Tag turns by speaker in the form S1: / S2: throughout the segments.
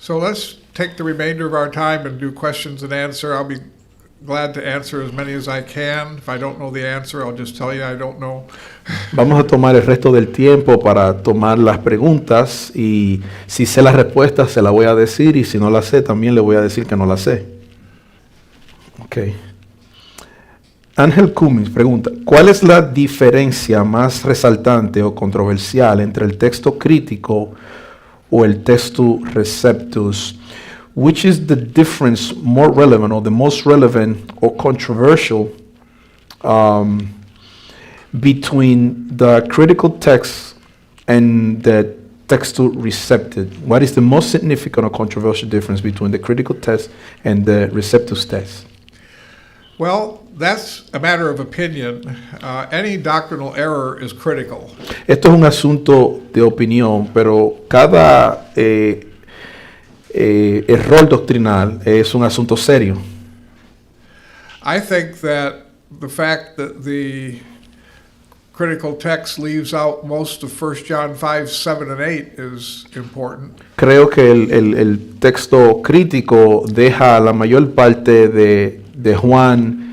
S1: So let's take the remainder of our time and do questions and answer. I'll be glad to answer as many as I can. If I don't know the answer, I'll just tell you I don't know.
S2: Vamos a tomar el resto del tiempo para tomar las preguntas y si sé la respuesta se la voy a decir y si no la sé también le voy a decir que no la sé. Okay. Ángel Cummings pregunta, ¿cuál es la diferencia más resaltante o controversial entre el texto crítico o el texto receptus? Which is the difference more relevant or the most relevant or controversial between the critical text and the textus receptus? What is the most significant or controversial difference between the critical text and the receptus text?
S1: Well, that's a matter of opinion. Any doctrinal error is critical.
S2: Esto es un asunto de opinión, pero cada error doctrinal es un asunto serio.
S1: I think that the fact that the critical text leaves out most of 1 John 5, 7, and 8 is important.
S2: Creo que el texto crítico deja la mayor parte de Juan,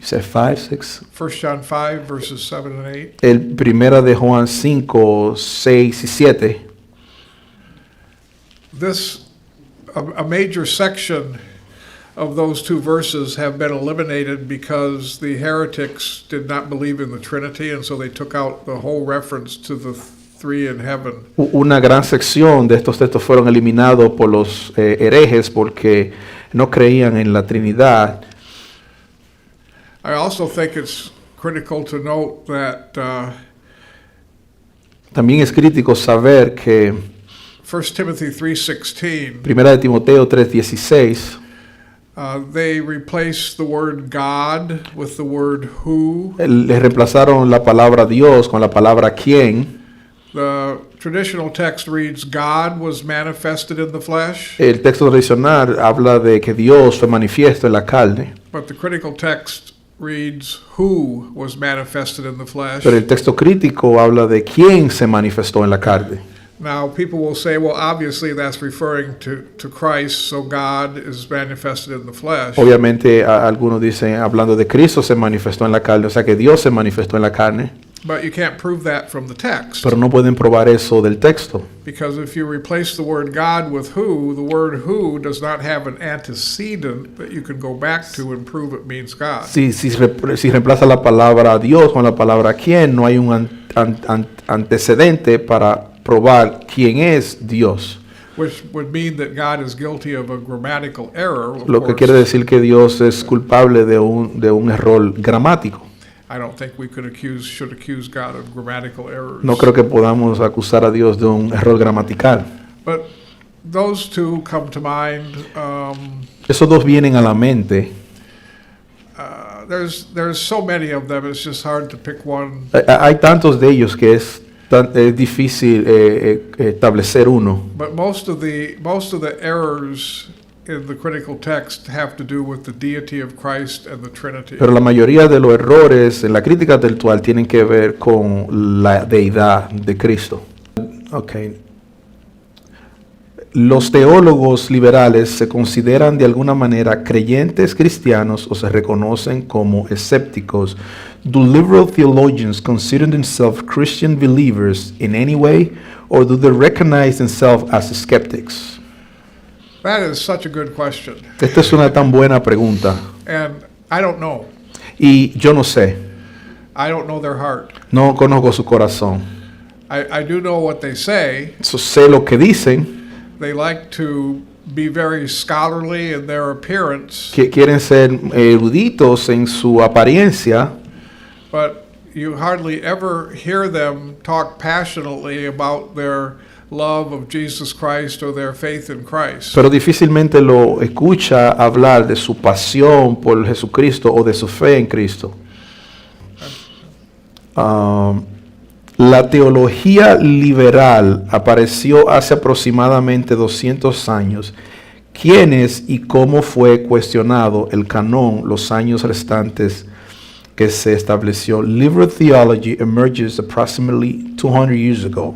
S2: you said 5, 6?
S1: 1 John 5, verses 7 and 8.
S2: El primera de Juan 5, 6 y 7.
S1: A major section of those two verses have been eliminated because the heretics did not believe in the Trinity, and so they took out the whole reference to the three in heaven.
S2: Una gran sección de estos textos fueron eliminados por los herejes porque no creían en la Trinidad.
S1: I also think it's critical to note that
S2: También es crítico saber que
S1: 1 Timothy 3:16,
S2: Primera de Timoteo 3:16,
S1: they replaced the word God with the word who.
S2: le reemplazaron la palabra Dios con la palabra quién.
S1: The traditional text reads, God was manifested in the flesh.
S2: El texto tradicional habla de que Dios fue manifiesto en la carne,
S1: But the critical text reads, who was manifested in the flesh.
S2: pero el texto crítico habla de quién se manifestó en la carne.
S1: Now, people will say, well, obviously that's referring to Christ, so God is manifested in the flesh.
S2: Obviamente algunos dicen, hablando de Cristo se manifestó en la carne, o sea que Dios se manifestó en la carne,
S1: But you can't prove that from the text.
S2: pero no pueden probar eso del texto.
S1: Because if you replace the word God with who, the word who does not have an antecedent that you can go back to and prove it means God.
S2: Si reemplaza la palabra Dios con la palabra quién, no hay un antecedente para probar quién es Dios.
S1: Which would mean that God is guilty of a grammatical error. Of
S2: Lo que
S1: course.
S2: quiere decir que Dios es culpable de un error gramático.
S1: I don't think we should accuse God of grammatical errors.
S2: No creo que podamos acusar a Dios de un error gramatical.
S1: But those two come to mind.
S2: Esos dos vienen a la mente.
S1: There's so many of them. It's just hard to pick one.
S2: Hay tantos de ellos que es difícil establecer uno.
S1: But most of the errors in the critical text have to do with the deity of Christ and the Trinity.
S2: Pero la mayoría de los errores en la crítica textual tienen que ver con la deidad de Cristo. Okay. Los teólogos liberales se consideran de alguna manera creyentes cristianos o se reconocen como escépticos. Do liberal theologians consider themselves Christian believers in any way, or do they recognize themselves as skeptics?
S1: That is such a good question.
S2: Esta es una tan buena pregunta.
S1: And I don't know.
S2: Y yo no sé,
S1: I don't know their heart.
S2: no conozco su corazón.
S1: I do know what they say.
S2: So, sé lo que dicen,
S1: They like to be very scholarly in their appearance,
S2: que quieren ser eruditos en su apariencia,
S1: but you hardly ever hear them talk passionately about their love of Jesus Christ or their faith in Christ.
S2: pero difícilmente lo escucha hablar de su pasión por Jesucristo o de su fe en Cristo. La teología liberal apareció hace aproximadamente 200 años. ¿Quién es y cómo fue cuestionado el canon los años restantes que se estableció? Liberal theology emerges approximately 200 years ago.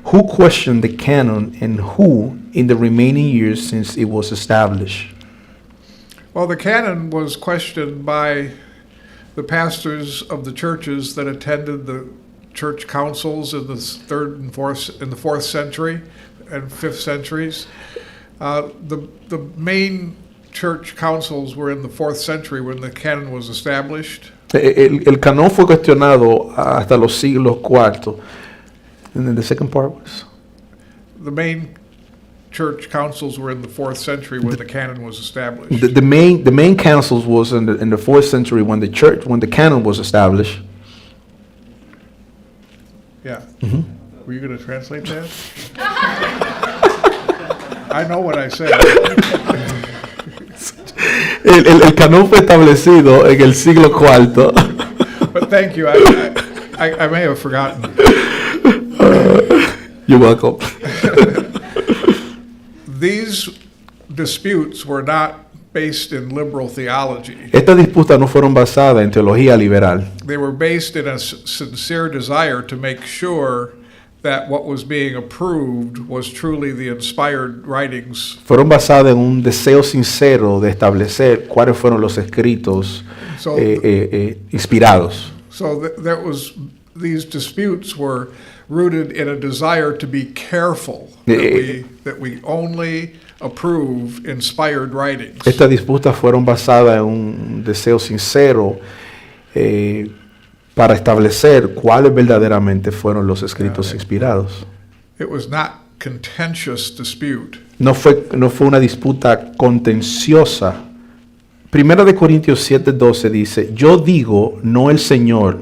S2: Who questioned the canon and who in the remaining years since it was established?
S1: Well, the canon was questioned by the pastors of the churches that attended the church councils in the fourth century and fifth centuries. The main church councils were in the fourth century when the canon was established.
S2: El canon fue cuestionado hasta los siglos IV. And then the second part was?
S1: The main church councils were in the fourth century when the canon was established.
S2: The main councils was in the fourth century when the canon was established.
S1: Yeah. Were you going to translate that? I know what I said.
S2: El canon fue establecido en el siglo IV.
S1: But thank you. I may have forgotten.
S2: You're welcome.
S1: These disputes were not based in liberal theology.
S2: Estas disputas no fueron basadas en teología liberal.
S1: They were based in a sincere desire to make sure that what was being approved was truly the inspired writings.
S2: Fueron basadas en un deseo sincero de establecer cuáles fueron los escritos
S1: So,
S2: inspirados.
S1: These disputes were rooted in a desire to be careful that we only approve inspired writings.
S2: Estas disputas fueron basadas en un deseo sincero para establecer cuáles verdaderamente fueron los escritos inspirados.
S1: It was not contentious dispute.
S2: No fue una disputa contenciosa. Primera de Corintios 7:12 dice, yo digo, no el Señor.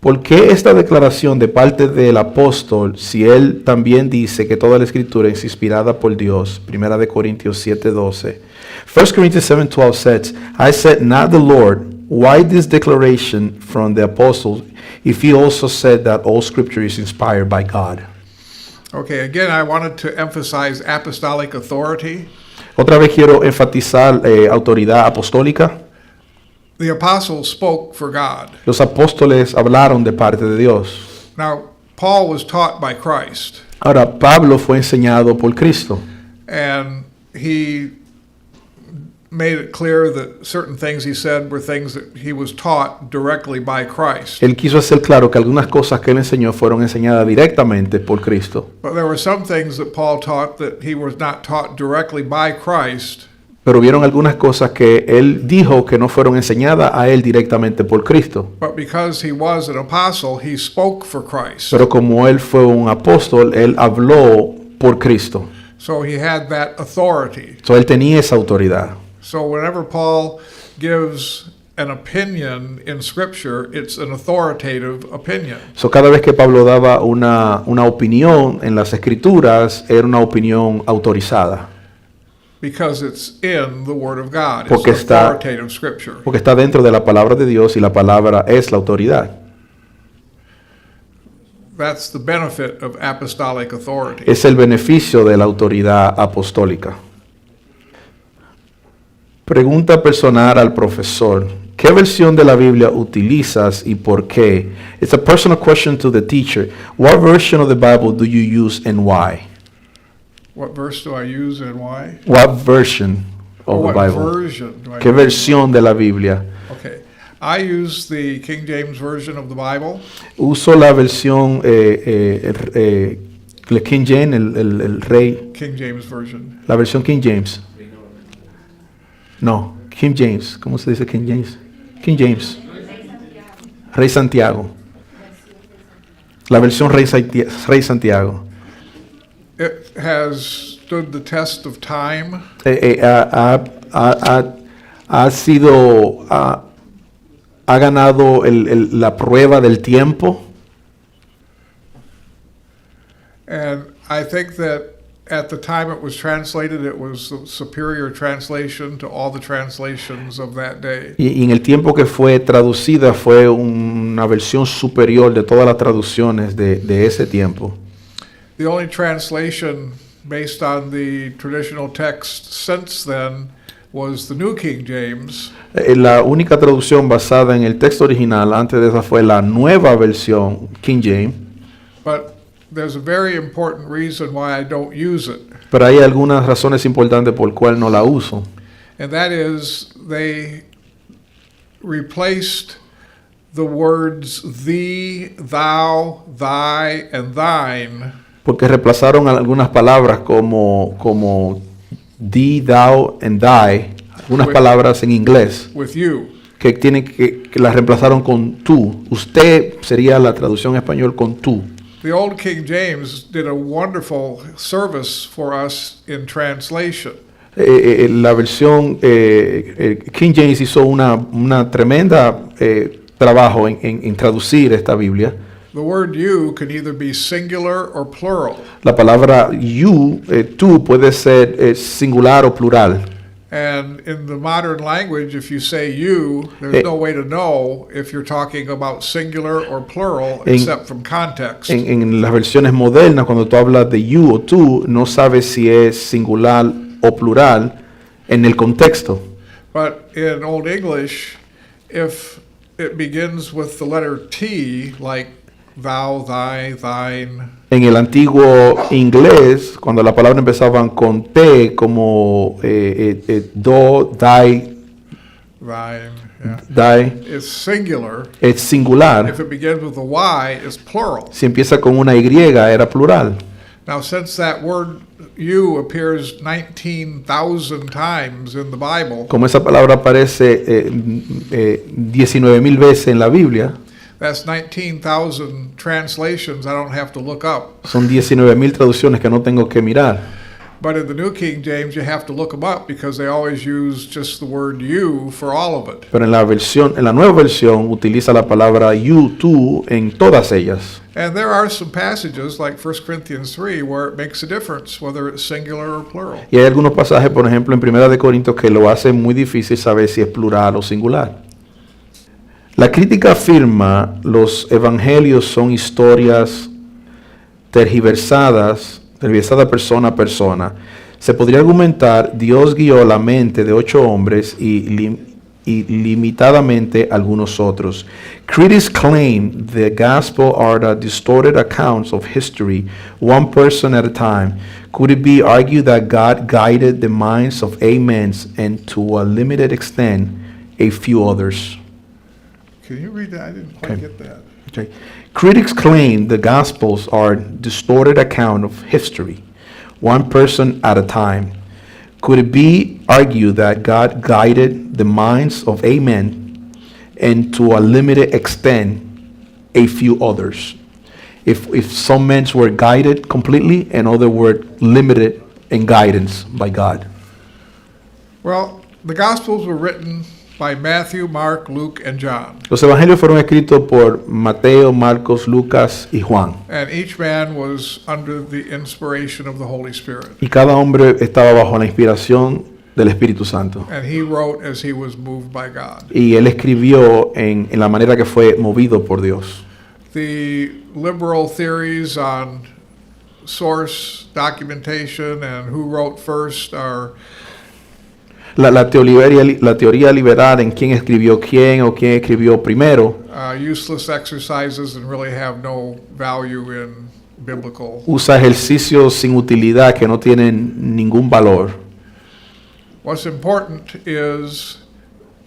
S2: ¿Por qué esta declaración de parte del apóstol si él también dice que toda la escritura es inspirada por Dios? Primera de Corintios 7:12. 1 Corinthians 7:12 says, I said not the Lord. Why this declaration from the apostle if he also said that all scripture is inspired by God?
S1: Okay, again, I wanted to emphasize apostolic authority.
S2: Otra vez quiero enfatizar autoridad apostólica.
S1: The apostles spoke for God.
S2: Los apóstoles hablaron de parte de Dios.
S1: Now, Paul was taught by Christ,
S2: Ahora, Pablo fue enseñado por Cristo.
S1: and he made it clear that certain things he said were things that he was taught directly by Christ.
S2: Él quiso hacer claro que algunas cosas que él enseñó fueron enseñadas directamente por Cristo.
S1: But there were some things that Paul taught that he was not taught directly by Christ,
S2: Pero hubieron algunas cosas que él dijo que no fueron enseñadas a él directamente por Cristo.
S1: but because he was an apostle, he spoke for Christ.
S2: Pero como él fue un apóstol, él habló por Cristo.
S1: So he had that authority.
S2: So, él tenía esa autoridad.
S1: So whenever Paul gives an opinion in Scripture, it's an authoritative opinion.
S2: So, cada vez que Pablo daba una opinión en las Escrituras, era una opinión autorizada.
S1: Because it's in the Word of God. It's
S2: Porque está-
S1: authoritative Scripture.
S2: Porque está dentro de la palabra de Dios y la palabra es la autoridad.
S1: That's the benefit of apostolic authority.
S2: Es el beneficio de la autoridad apostólica. Pregunta personal al profesor. ¿Qué versión de la Biblia utilizas y por qué? It's a personal question to the teacher. What version of the Bible do you use and why?
S1: What verse do I use and why?
S2: What version of the
S1: What
S2: Bible?
S1: version do I
S2: ¿Qué
S1: use?
S2: versión de la Biblia?
S1: Okay. I use the King James Version of the Bible.
S2: Uso la versión el King James, el rey,
S1: King James Version.
S2: la versión King James. No, King James. ¿Cómo se dice King James? King James. Rey Santiago. La versión Rey Santiago.
S1: It has stood the test of time.
S2: Ha ganado la prueba del tiempo.
S1: And I think that at the time it was translated, it was the superior translation to all the translations of that day.
S2: Y en el tiempo que fue traducida fue una versión superior de todas las traducciones de ese tiempo.
S1: The only translation based on the traditional text since then was the New King James.
S2: La única traducción basada en el texto original antes de esa fue la nueva versión King James.
S1: But there's a very important reason why I don't use it,
S2: Pero hay algunas razones importantes por cual no la uso.
S1: and that is they replaced the words thee, thou, thy, and thine
S2: Porque reemplazaron algunas palabras como thee, thou, and thy, algunas
S1: With-
S2: palabras en inglés,
S1: with you.
S2: que que las reemplazaron con tú. Usted sería la traducción en español con tú.
S1: The old King James did a wonderful service for us in translation.
S2: La versión King James hizo una tremenda trabajo en traducir esta Biblia.
S1: The word you can either be singular or plural.
S2: La palabra you, tú, puede ser singular o plural.
S1: And in the modern language, if you say you, there's no way to know if you're talking about singular or plural except from context.
S2: En las versiones modernas, cuando tú hablas de you o tú, no sabes si es singular o plural en el contexto.
S1: But in Old English, if it begins with the letter T, like thou, thy, thine,
S2: En el antiguo inglés, cuando las palabras empezaban con T, como do, die,
S1: thine, yeah,
S2: die,
S1: is singular.
S2: es singular.
S1: If it begins with a Y, it's plural.
S2: Si empieza con una Y, era plural.
S1: Now, since that word you appears 19,000 times in the Bible,
S2: Como esa palabra aparece 19,000 veces en la Biblia,
S1: that's 19,000 translations I don't have to look up.
S2: son 19,000 traducciones que no tengo que mirar.
S1: But in the New King James, you have to look them up because they always use just the word you for all of it.
S2: Pero en la nueva versión utiliza la palabra you, tú en todas ellas.
S1: And there are some passages like 1 Corinthians 3 where it makes a difference whether it's singular or plural.
S2: Y hay algunos pasajes, por ejemplo, en 1 de Corintios que lo hacen muy difícil saber si es plural o singular. La crítica afirma los evangelios son historias tergiversadas persona a persona. Se podría argumentar Dios guió la mente de 8 hombres y limitadamente algunos otros. Critics claim the gospel are the distorted accounts of history, one person at a time. Could it be argued that God guided the minds of amens and to a limited extent a few others?
S1: Can you read that? I didn't quite
S2: Okay.
S1: get that.
S2: Okay. Critics claim the Gospels are distorted account of history, one person at a time. Could it be argued that God guided the minds of men and to a limited extent a few others? If some men were guided completely and others were limited in guidance by God.
S1: Well, the Gospels were written by Matthew, Mark, Luke, and John.
S2: Los evangelios fueron escritos por Mateo, Marcos, Lucas y Juan.
S1: And each man was under the inspiration of the Holy Spirit.
S2: Y cada hombre estaba bajo la inspiración del Espíritu Santo.
S1: And he wrote as he was moved by God.
S2: Y él escribió en la manera que fue movido por Dios.
S1: The liberal theories on source documentation and who wrote first are
S2: La teoría liberal en quién escribió quién o quién escribió primero
S1: useless exercises and really have no value in biblical.
S2: usa ejercicios sin utilidad que no tienen ningún valor.
S1: What's important is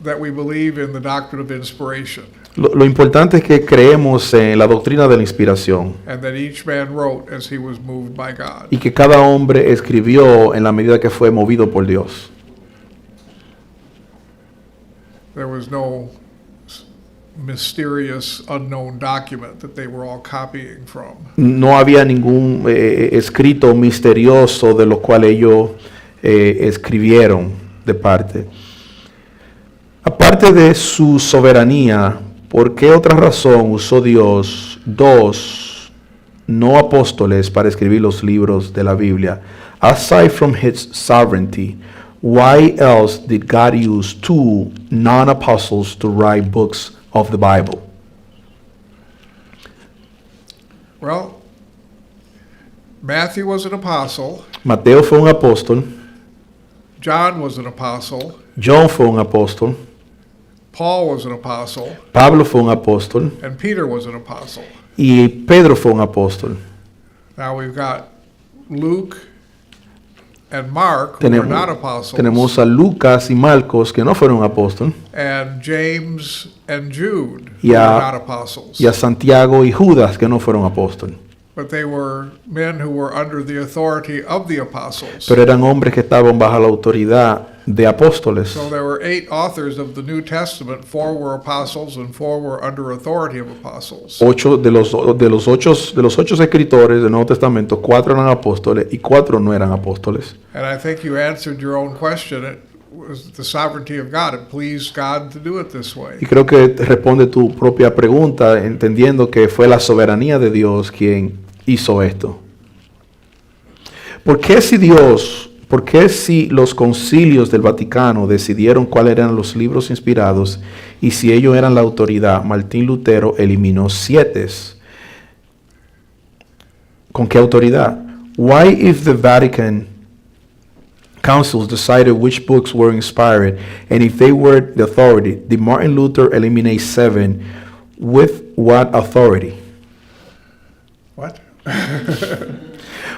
S1: that we believe in the doctrine of inspiration
S2: Lo importante es que creemos en la doctrina de la inspiración
S1: and that each man wrote as he was moved by God.
S2: y que cada hombre escribió en la medida que fue movido por Dios.
S1: There was no mysterious unknown document that they were all copying from.
S2: No había ningún escrito misterioso de lo cual ellos escribieron de parte. Aparte de su soberanía, ¿por qué otra razón usó Dios 2 no apóstoles para escribir los libros de la Biblia? Aside from his sovereignty, why else did God use 2 non-apostles to write books of the Bible?
S1: Well, Matthew was an apostle,
S2: Mateo fue un apóstol,
S1: John was an apostle,
S2: John fue un apóstol,
S1: Paul was an apostle,
S2: Pablo fue un apóstol
S1: and Peter was an apostle.
S2: y Pedro fue un apóstol.
S1: Now we've got Luke and Mark, who were not apostles,
S2: Tenemos a Lucas y Marcos, que no fueron apóstoles,
S1: and James and Jude, who
S2: y
S1: were
S2: a,
S1: not apostles.
S2: y a Santiago y Judas, que no fueron apóstoles.
S1: But they were men who were under the authority of the apostles.
S2: Pero eran hombres que estaban bajo la autoridad de apóstoles.
S1: So there were 8 authors of the New Testament. 4 were apostles and 4 were under authority of apostles.
S2: De los ocho escritores del Nuevo Testamento, 4 eran apóstoles y 4 no eran apóstoles.
S1: And I think you answered your own question. It was the sovereignty of God. It pleased God to do it this way.
S2: Y creo que responde tu propia pregunta, entendiendo que fue la soberanía de Dios quien hizo esto. ¿Por qué si los concilios del Vaticano decidieron cuáles eran los libros inspirados y si ellos eran la autoridad, Martín Lutero eliminó 7? ¿Con qué autoridad? Why, if the Vatican councils decided which books were inspired and if they were the authority, did Martin Luther eliminate 7? With what authority?
S1: What?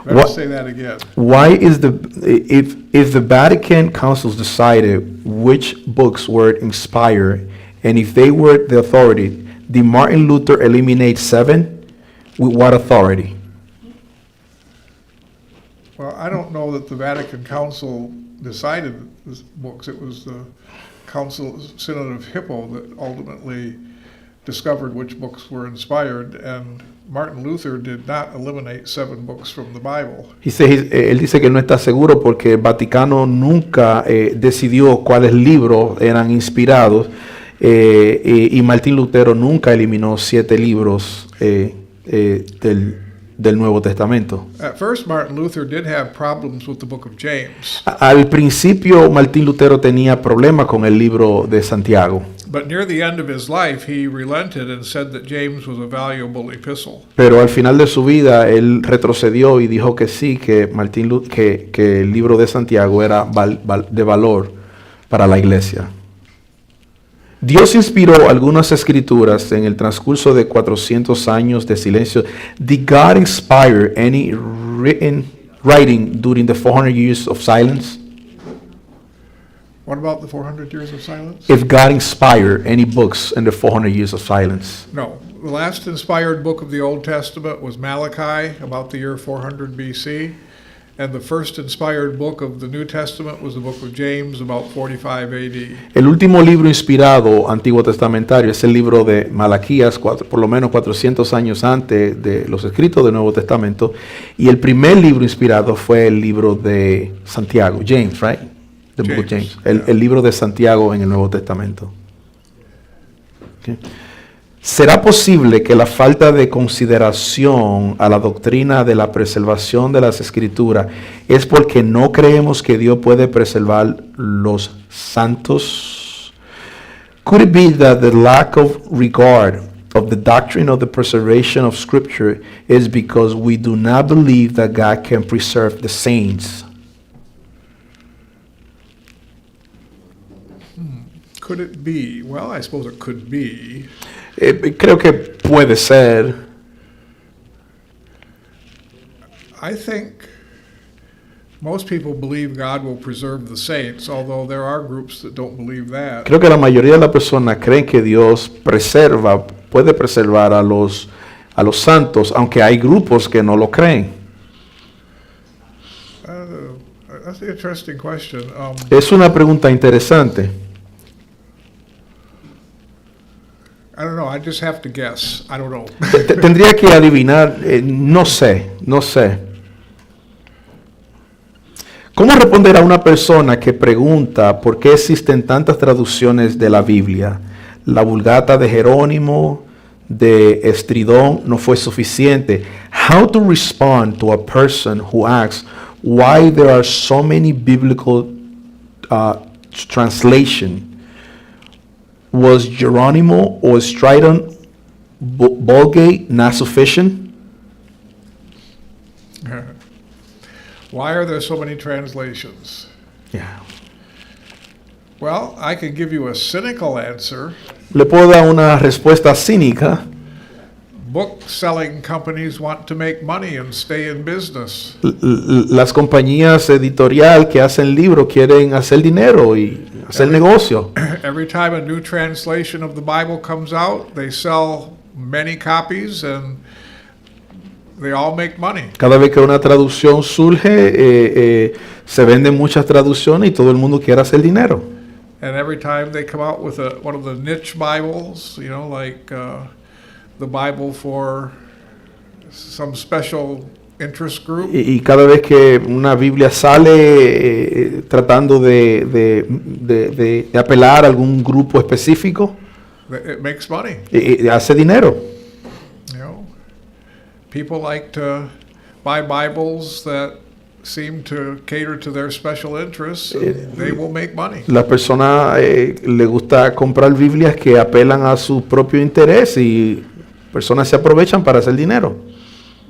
S2: What-
S1: Say that again.
S2: Why is if the Vatican councils decided which books were inspired and if they were the authority, did Martin Luther eliminate 7? With what authority?
S1: Well, I don't know that the Vatican Council decided the books. It was the Synod of Hippo that ultimately discovered which books were inspired, and Martin Luther did not eliminate 7 books from the Bible.
S2: Él dice que no está seguro porque el Vaticano nunca decidió cuáles libros eran inspirados y Martín Lutero nunca eliminó 7 libros del Nuevo Testamento.
S1: At first, Martin Luther did have problems with the book of James,
S2: Al principio Martín Lutero tenía problemas con el libro de Santiago,
S1: but near the end of his life, he relented and said that James was a valuable epistle.
S2: pero al final de su vida él retrocedió y dijo que sí, que que el libro de Santiago era de valor para la iglesia. Dios inspiró algunas escrituras en el transcurso de 400 años de silencio. Did God inspire any writing during the 400 years of silence?
S1: What about the 400 years of silence?
S2: If God inspired any books in the 400 years of silence?
S1: No. The last inspired book of the Old Testament was Malachi, about the year 400 BC. And the first inspired book of the New Testament was the book of James, about 45 AD.
S2: El último libro inspirado antiguo testamentario es el libro de Malaquías, por lo menos 400 años antes de los escritos del Nuevo Testamento. Y el primer libro inspirado fue el libro de Santiago, James, right? The book of James. El libro de Santiago en el Nuevo Testamento. Okay. ¿Será posible que la falta de consideración a la doctrina de la preservación de las Escrituras es porque no creemos que Dios puede preservar los santos? Could it be that the lack of regard of the doctrine of the preservation of Scripture is because we do not believe that God can preserve the saints?
S1: Could it be? Well, I suppose it could be.
S2: Creo que puede ser.
S1: I think most people believe God will preserve the saints, although there are groups that don't believe that.
S2: Creo que la mayoría de las personas creen que Dios puede preservar a los santos, aunque hay grupos que no lo creen.
S1: That's an interesting question.
S2: Es una pregunta interesante.
S1: I don't know. I just have to guess. I don't know.
S2: Tendría que adivinar, no sé. ¿Cómo responder a una persona que pregunta por qué existen tantas traducciones de la Biblia? La Vulgata de Jerónimo, de Estridón, no fue suficiente. How to respond to a person who asks why there are so many biblical translations? Was Geronimo or Stridon Vulgate not sufficient?
S1: Why are there so many translations?
S2: Yeah.
S1: Well, I can give you a cynical answer.
S2: Le puedo dar una respuesta cínica.
S1: book selling companies want to make money and stay in business.
S2: Las compañías editorial que hacen libros quieren hacer dinero y hacer negocio.
S1: Every time a new translation of the Bible comes out, they sell many copies and they all make money.
S2: Cada vez que una traducción surge, se venden muchas traducciones y todo el mundo quiere hacer dinero.
S1: And every time they come out with one of the niche Bibles, you know, like the Bible for some special interest group,
S2: Y cada vez que una Biblia sale tratando de apelar a algún grupo específico,
S1: it makes money.
S2: hace dinero.
S1: You know, people like to buy Bibles that seem to cater to their special interests, and they will make money.
S2: Las personas le gusta comprar Biblias que apelan a su propio interés y personas se aprovechan para hacer dinero.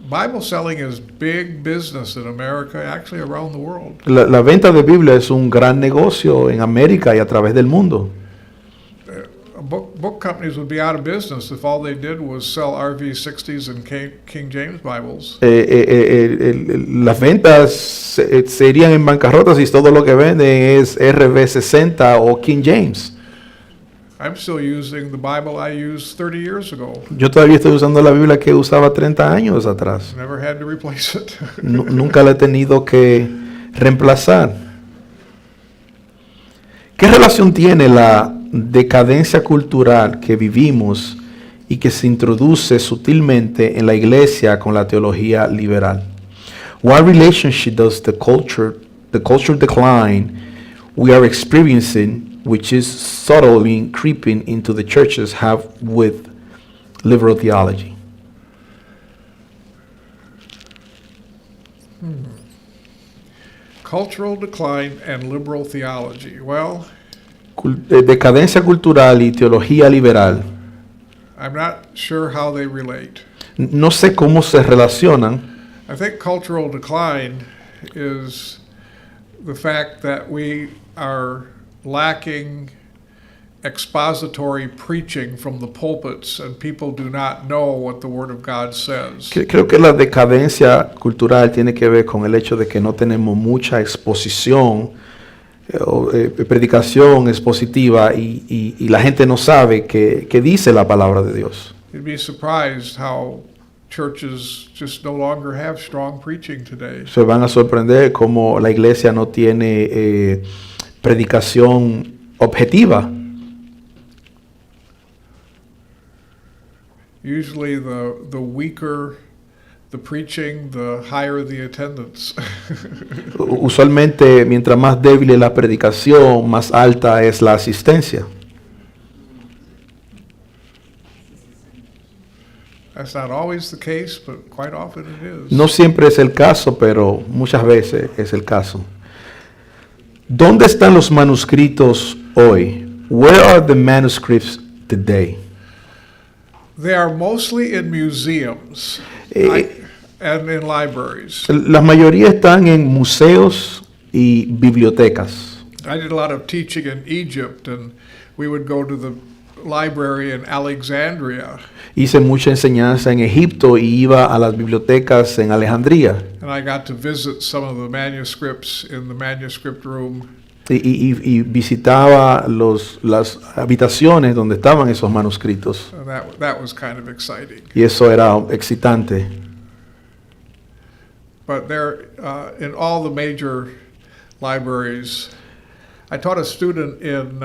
S1: Bible selling is big business in America, actually around the world.
S2: La venta de Biblia es un gran negocio en América y a través del mundo.
S1: Book companies would be out of business if all they did was sell RV60s and King James Bibles.
S2: Las ventas se irían en bancarrota si todo lo que venden es RV60 o King James.
S1: I'm still using the Bible I used 30 years ago.
S2: Yo todavía estoy usando la Biblia que usaba 30 años atrás.
S1: Never had to replace it.
S2: Nunca la he tenido que reemplazar. ¿Qué relación tiene la decadencia cultural que vivimos y que se introduce sutilmente en la iglesia con la teología liberal? What relationship does the cultural decline we are experiencing, which is subtly creeping into the churches, have with liberal theology?
S1: Cultural decline and liberal theology. Well,
S2: Decadencia cultural y teología liberal.
S1: I'm not sure how they relate.
S2: No sé cómo se relacionan.
S1: I think cultural decline is the fact that we are lacking expository preaching from the pulpits and people do not know what the Word of God says.
S2: Creo que la decadencia cultural tiene que ver con el hecho de que no tenemos mucha exposición, predicación expositiva y la gente no sabe qué dice la palabra de Dios.
S1: You'd be surprised how churches just no longer have strong preaching today.
S2: Se van a sorprender cómo la iglesia no tiene predicación objetiva.
S1: Usually the weaker the preaching, the higher the attendance.
S2: Usualmente, mientras más débil es la predicación, más alta es la asistencia.
S1: That's not always the case, but quite often it is.
S2: No siempre es el caso, pero muchas veces es el caso. ¿Dónde están los manuscritos hoy? Where are the manuscripts today?
S1: They are mostly in museums and in libraries.
S2: La mayoría están en museos y bibliotecas.
S1: I did a lot of teaching in Egypt, and we would go to the library in Alexandria.
S2: Hice mucha enseñanza en Egipto y iba a las bibliotecas en Alejandría.
S1: And I got to visit some of the manuscripts in the manuscript room.
S2: Y visitaba las habitaciones donde estaban esos manuscritos.
S1: And that was kind of exciting.
S2: Y eso era excitante.
S1: But there, in all the major libraries, I taught a student in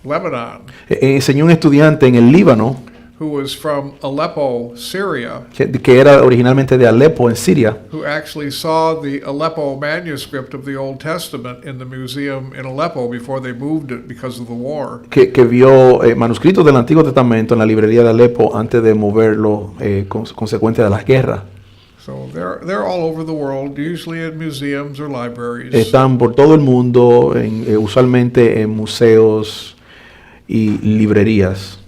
S1: Lebanon
S2: Enseñó un estudiante en el Líbano
S1: who was from Aleppo, Syria,
S2: que era originalmente de Alepo, en Siria,
S1: who actually saw the Aleppo manuscript of the Old Testament in the museum in Aleppo before they moved it because of the war.
S2: que vio manuscritos del Antiguo Testamento en la librería de Alepo antes de moverlo consecuencia de las guerras.
S1: So they're all over the world, usually in museums or libraries.
S2: Están por todo el mundo, usualmente en museos y librerías.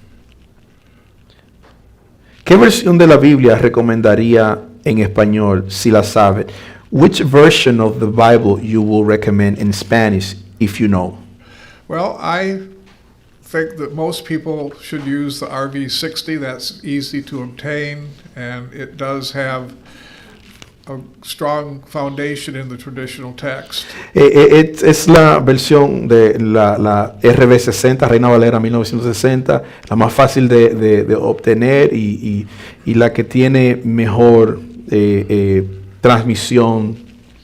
S2: ¿Qué versión de la Biblia recomendaría en español si la sabe? Which version of the Bible you will recommend in Spanish if you know?
S1: Well, I think that most people should use the RV60. That's easy to obtain, and it does have a strong foundation in the traditional text.
S2: Es la versión de la RV60, Reina Valera 1960, la más fácil de obtener y la que tiene mejor transmisión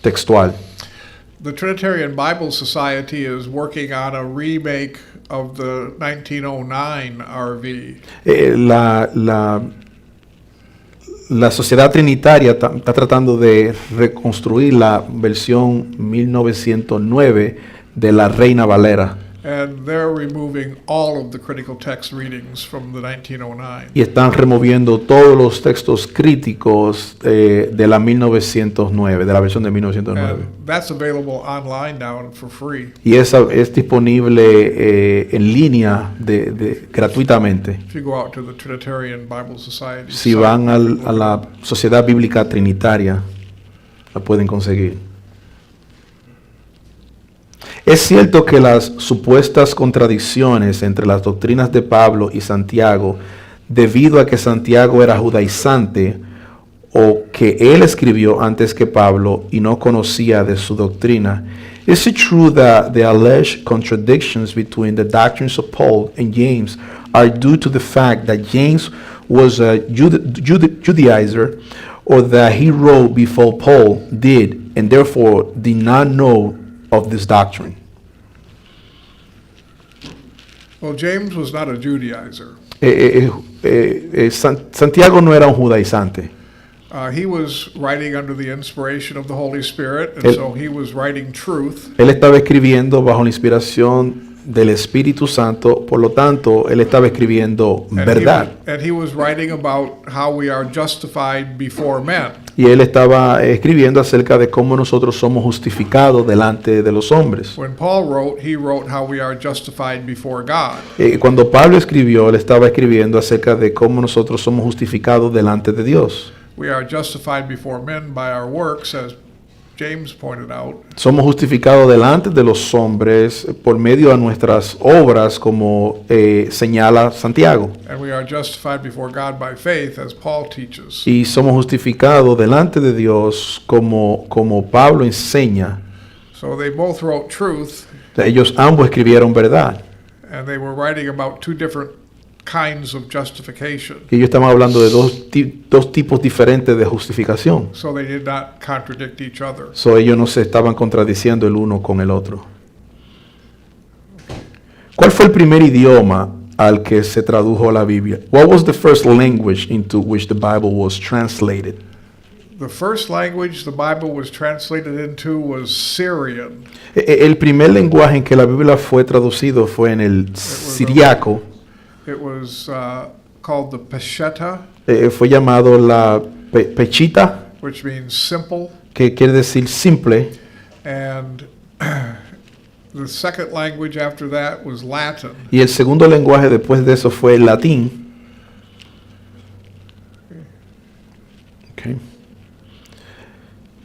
S2: textual.
S1: The Trinitarian Bible Society is working on a remake of the 1909 RV.
S2: La Sociedad Trinitaria está tratando de reconstruir la versión 1909 de la Reina Valera.
S1: And they're removing all of the critical text readings from the 1909.
S2: Y están removiendo todos los textos críticos de la 1909, de la versión de 1909.
S1: And that's available online now for free.
S2: Y esa es disponible en línea gratuitamente.
S1: If you go out to the Trinitarian Bible Society.
S2: Si van a la Sociedad Bíblica Trinitaria, la pueden conseguir. Es cierto que las supuestas contradicciones entre las doctrinas de Pablo y Santiago, debido a que Santiago era judaizante o que él escribió antes que Pablo y no conocía de su doctrina. Is it true that the alleged contradictions between the doctrines of Paul and James are due to the fact that James was a Judaizer, or that he wrote before Paul did and therefore did not know of this doctrine?
S1: Well, James was not a Judaizer.
S2: Santiago no era un judaizante.
S1: He was writing under the inspiration of the Holy Spirit, and so he was writing truth.
S2: Él estaba escribiendo bajo la inspiración del Espíritu Santo, por lo tanto, él estaba escribiendo verdad.
S1: And he was writing about how we are justified before men.
S2: Y él estaba escribiendo acerca de cómo nosotros somos justificados delante de los hombres.
S1: When Paul wrote, he wrote how we are justified before God.
S2: Cuando Pablo escribió, él estaba escribiendo acerca de cómo nosotros somos justificados delante de Dios.
S1: We are justified before men by our works, as James pointed out.
S2: Somos justificados delante de los hombres por medio de nuestras obras, como señala Santiago.
S1: And we are justified before God by faith, as Paul teaches.
S2: Y somos justificados delante de Dios como Pablo enseña.
S1: So they both wrote truth.
S2: Ellos ambos escribieron verdad.
S1: And they were writing about two different kinds of justification.
S2: Y ellos estaban hablando de dos tipos diferentes de justificación.
S1: So they did not contradict each other.
S2: So ellos no se estaban contradiciendo el uno con el otro. ¿Cuál fue el primer idioma al que se tradujo la Biblia? What was the first language into which the Bible was translated?
S1: The first language the Bible was translated into was Syrian.
S2: El primer lenguaje en que la Biblia fue traducido fue en el siriaco.
S1: It was called the Peshitta,
S2: Fue llamado la Pechita,
S1: which means simple.
S2: que quiere decir simple.
S1: And the second language after that was Latin.
S2: Y el segundo lenguaje después de eso fue el latín. Okay.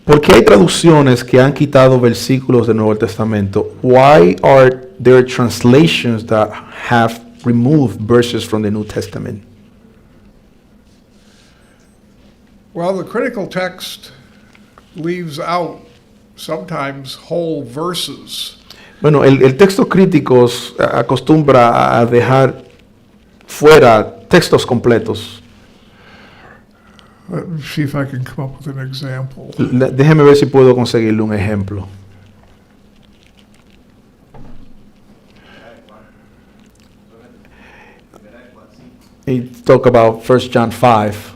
S2: ¿Por qué hay traducciones que han quitado versículos del Nuevo Testamento? Why are there translations that have removed verses from the New Testament?
S1: Well, the critical text leaves out sometimes whole verses.
S2: Bueno, el texto crítico acostumbra a dejar fuera textos completos.
S1: Let me see if I can come up with an example.
S2: Déjeme ver si puedo conseguirle un ejemplo. He talk about 1 John 5.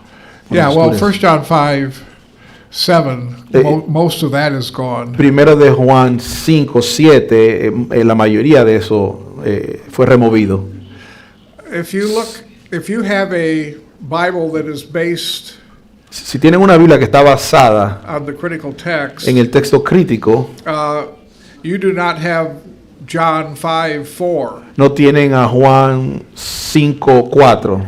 S1: Yeah, well, 1 John 5:7, most of that is gone.
S2: Primero de Juan 5:7, la mayoría de eso fue removido.
S1: If you have a Bible that is based
S2: Si tienen una Biblia que está basada
S1: on the critical text,
S2: en el texto crítico,
S1: you do not have John 5:4.
S2: no tienen a Juan 5:4.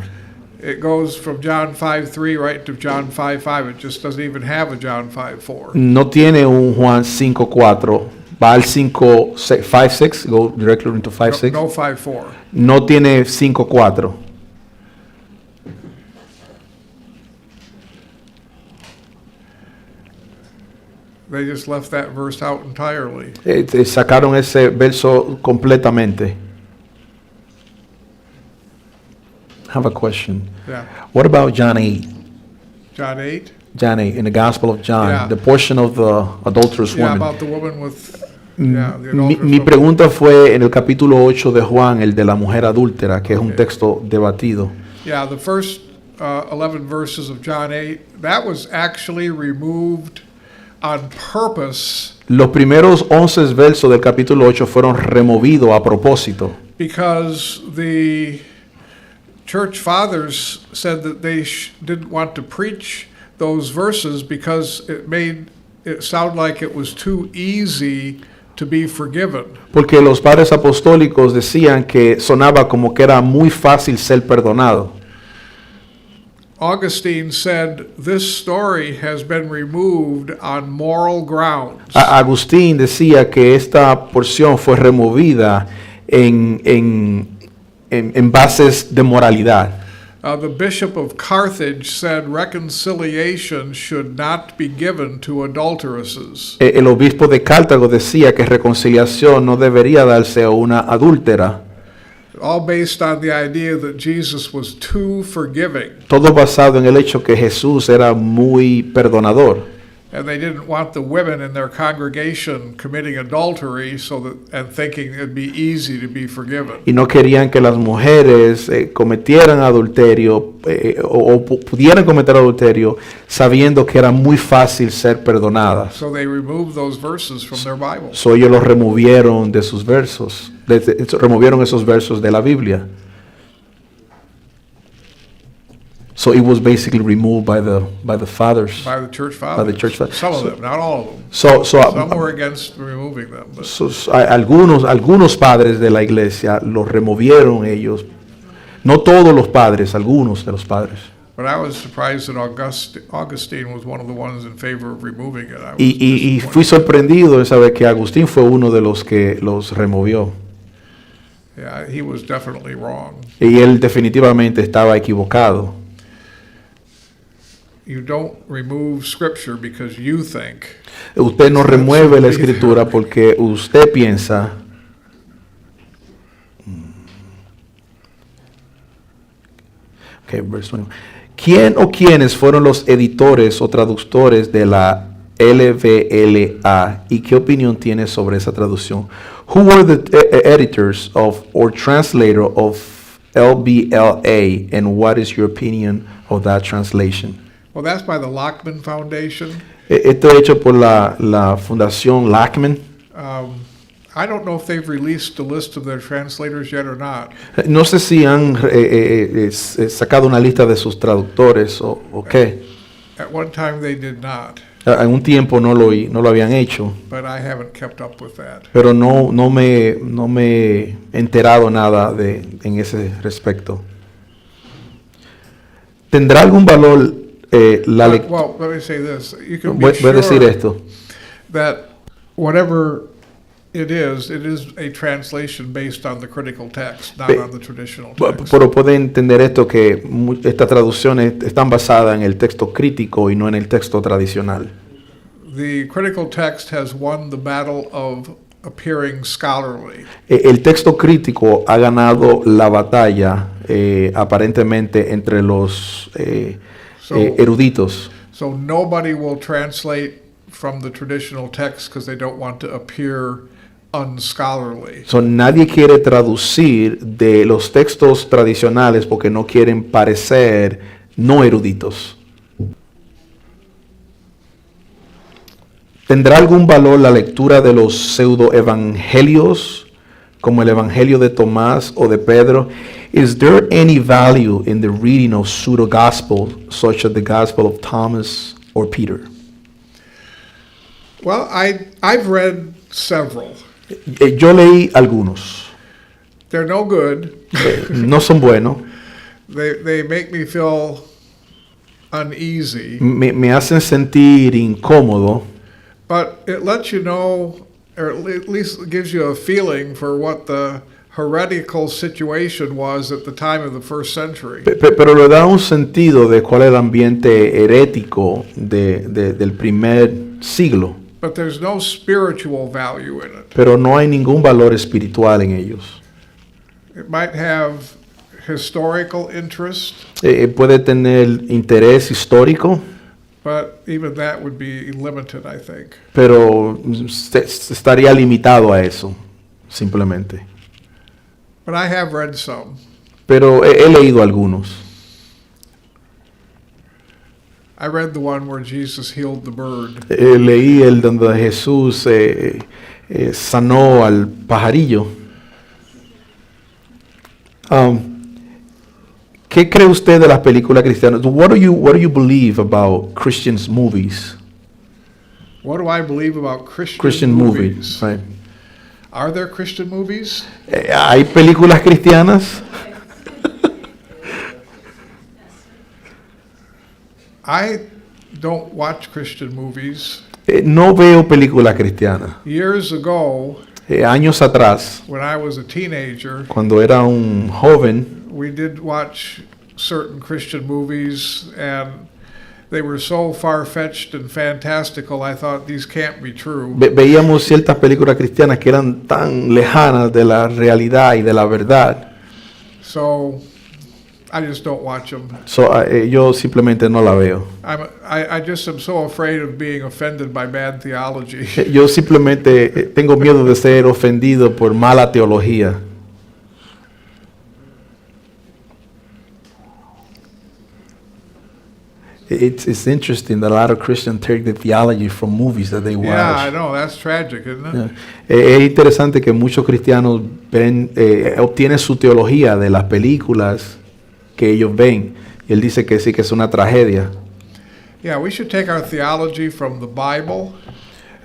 S1: It goes from John 5:3 right to John 5:5. It just doesn't even have a John 5:4.
S2: No tiene un Juan 5:4 Va al 5, 5, 6, go directly into 5, 6.
S1: No 5-4.
S2: No tiene 5, 4.
S1: They just left that verse out entirely.
S2: Sacaron ese verso completamente. I have a question.
S1: Yeah.
S2: What about John 8?
S1: John 8?
S2: John 8, in the Gospel of John,
S1: Yeah.
S2: the portion of the adulterous
S1: Yeah,
S2: woman.
S1: about the woman with, yeah, the
S2: Mi
S1: adulterous woman.
S2: pregunta fue en el capítulo 8 de Juan, el de la mujer adúltera, que es un
S1: Okay.
S2: texto debatido.
S1: Yeah, the first 11 verses of John 8, that was actually removed on purpose
S2: Los primeros 11 versos del capítulo 8 fueron removidos a propósito,
S1: because the church fathers said that they didn't want to preach those verses because it made it sound like it was too easy to be forgiven.
S2: porque los padres apostólicos decían que sonaba como que era muy fácil ser perdonado.
S1: Augustine said this story has been removed on moral grounds.
S2: Agustín decía que esta porción fue removida en bases de moralidad.
S1: The Bishop of Carthage said reconciliation should not be given to adulteresses.
S2: El obispo de Cartago decía que reconciliación no debería darse a una adúltera.
S1: All based on the idea that Jesus was too forgiving,
S2: Todo basado en el hecho que Jesús era muy perdonador.
S1: and they didn't want the women in their congregation committing adultery and thinking it'd be easy to be forgiven.
S2: Y no querían que las mujeres cometieran adulterio o pudieran cometer adulterio sabiendo que era muy fácil ser perdonadas.
S1: So they removed those verses from their Bible.
S2: So ellos los removieron de sus versos, removieron esos versos de la Biblia. So it was basically removed by the fathers.
S1: By the church fathers.
S2: church fathers.
S1: Some of them, not all of them.
S2: So
S1: Some were against removing them. But
S2: algunos padres de la iglesia los removieron ellos. No todos los padres, algunos de los padres.
S1: But I was surprised that Augustine was one of the ones in favor of removing it. I was
S2: Y fui
S1: disappointed.
S2: sorprendido de saber que Agustín fue uno de los que los removió.
S1: Yeah, he was definitely wrong.
S2: Y él definitivamente estaba equivocado.
S1: You don't remove scripture because you think.
S2: Usted no remueve la escritura porque usted piensa. Okay, verse 21. ¿Quién o quiénes fueron los editores o traductores de la LBLA y qué opinión tiene sobre esa traducción? Who were the editors of or translator of LBLA and what is your opinion of that translation?
S1: Well, that's by the Lockman Foundation.
S2: Esto es hecho por la Fundación Lachman.
S1: I don't know if they've released a list of their translators yet or not.
S2: No sé si han sacado una lista de sus traductores o qué.
S1: At one time they did not,
S2: En un tiempo no lo habían hecho,
S1: but I haven't kept up with that.
S2: pero no me he enterado nada en ese respecto. ¿Tendrá algún valor la lectura?
S1: Well, let me say this. You can
S2: Voy
S1: be
S2: a decir
S1: sure
S2: esto.
S1: that whatever it is a translation based on the critical text, not on the traditional text.
S2: Pero puede entender esto que estas traducciones están basadas en el texto crítico y no en el texto tradicional.
S1: The critical text has won the battle of appearing scholarly.
S2: El texto crítico ha ganado la batalla aparentemente entre los eruditos.
S1: So nobody will translate from the traditional text because they don't want to appear unscholarly.
S2: So, nadie quiere traducir de los textos tradicionales porque no quieren parecer no eruditos. ¿Tendrá algún valor la lectura de los pseudoevangelios como el Evangelio de Tomás o de Pedro? Is there any value in the reading of pseudo-gospels such as the Gospel of Thomas or Peter?
S1: Well, I've read several.
S2: Yo leí algunos.
S1: They're no good.
S2: No son buenos.
S1: They make me feel uneasy.
S2: Me hacen sentir incómodo.
S1: But it lets you know or at least gives you a feeling for what the heretical situation was at the time of the first century.
S2: Pero le da un sentido de cuál es el ambiente herético del primer siglo.
S1: But there's no spiritual value in it.
S2: Pero no hay ningún valor espiritual en ellos.
S1: It might have historical interest,
S2: Puede tener interés histórico,
S1: but even that would be limited, I think.
S2: pero estaría limitado a eso, simplemente.
S1: But I have read some.
S2: Pero he leído algunos.
S1: I read the one where Jesus healed the bird.
S2: Leí el donde Jesús sanó al pajarillo. ¿Qué cree usted de las películas cristianas? What do you believe about Christians movies?
S1: What do I believe about
S2: Christian movies, right?
S1: Are there Christian movies?
S2: ¿Hay películas cristianas?
S1: I don't watch Christian movies.
S2: No veo películas cristianas.
S1: Years ago,
S2: Años atrás,
S1: when I was a teenager,
S2: cuando era un joven,
S1: we did watch certain Christian movies, and they were so far-fetched and fantastical, I thought these can't be true.
S2: veíamos ciertas películas cristianas que eran tan lejanas de la realidad y de la verdad.
S1: So I just don't watch them.
S2: Yo simplemente no la veo.
S1: I just am so afraid of being offended by bad theology.
S2: Yo simplemente tengo miedo de ser ofendido por mala teología. It's interesting that a lot of Christians take the theology from movies that they watch.
S1: Yeah, I know, that's tragic, isn't it?
S2: Es interesante que muchos cristianos obtienen su teología de las películas que ellos ven. Y él dice que sí, que es una tragedia.
S1: Yeah, we should take our theology from the Bible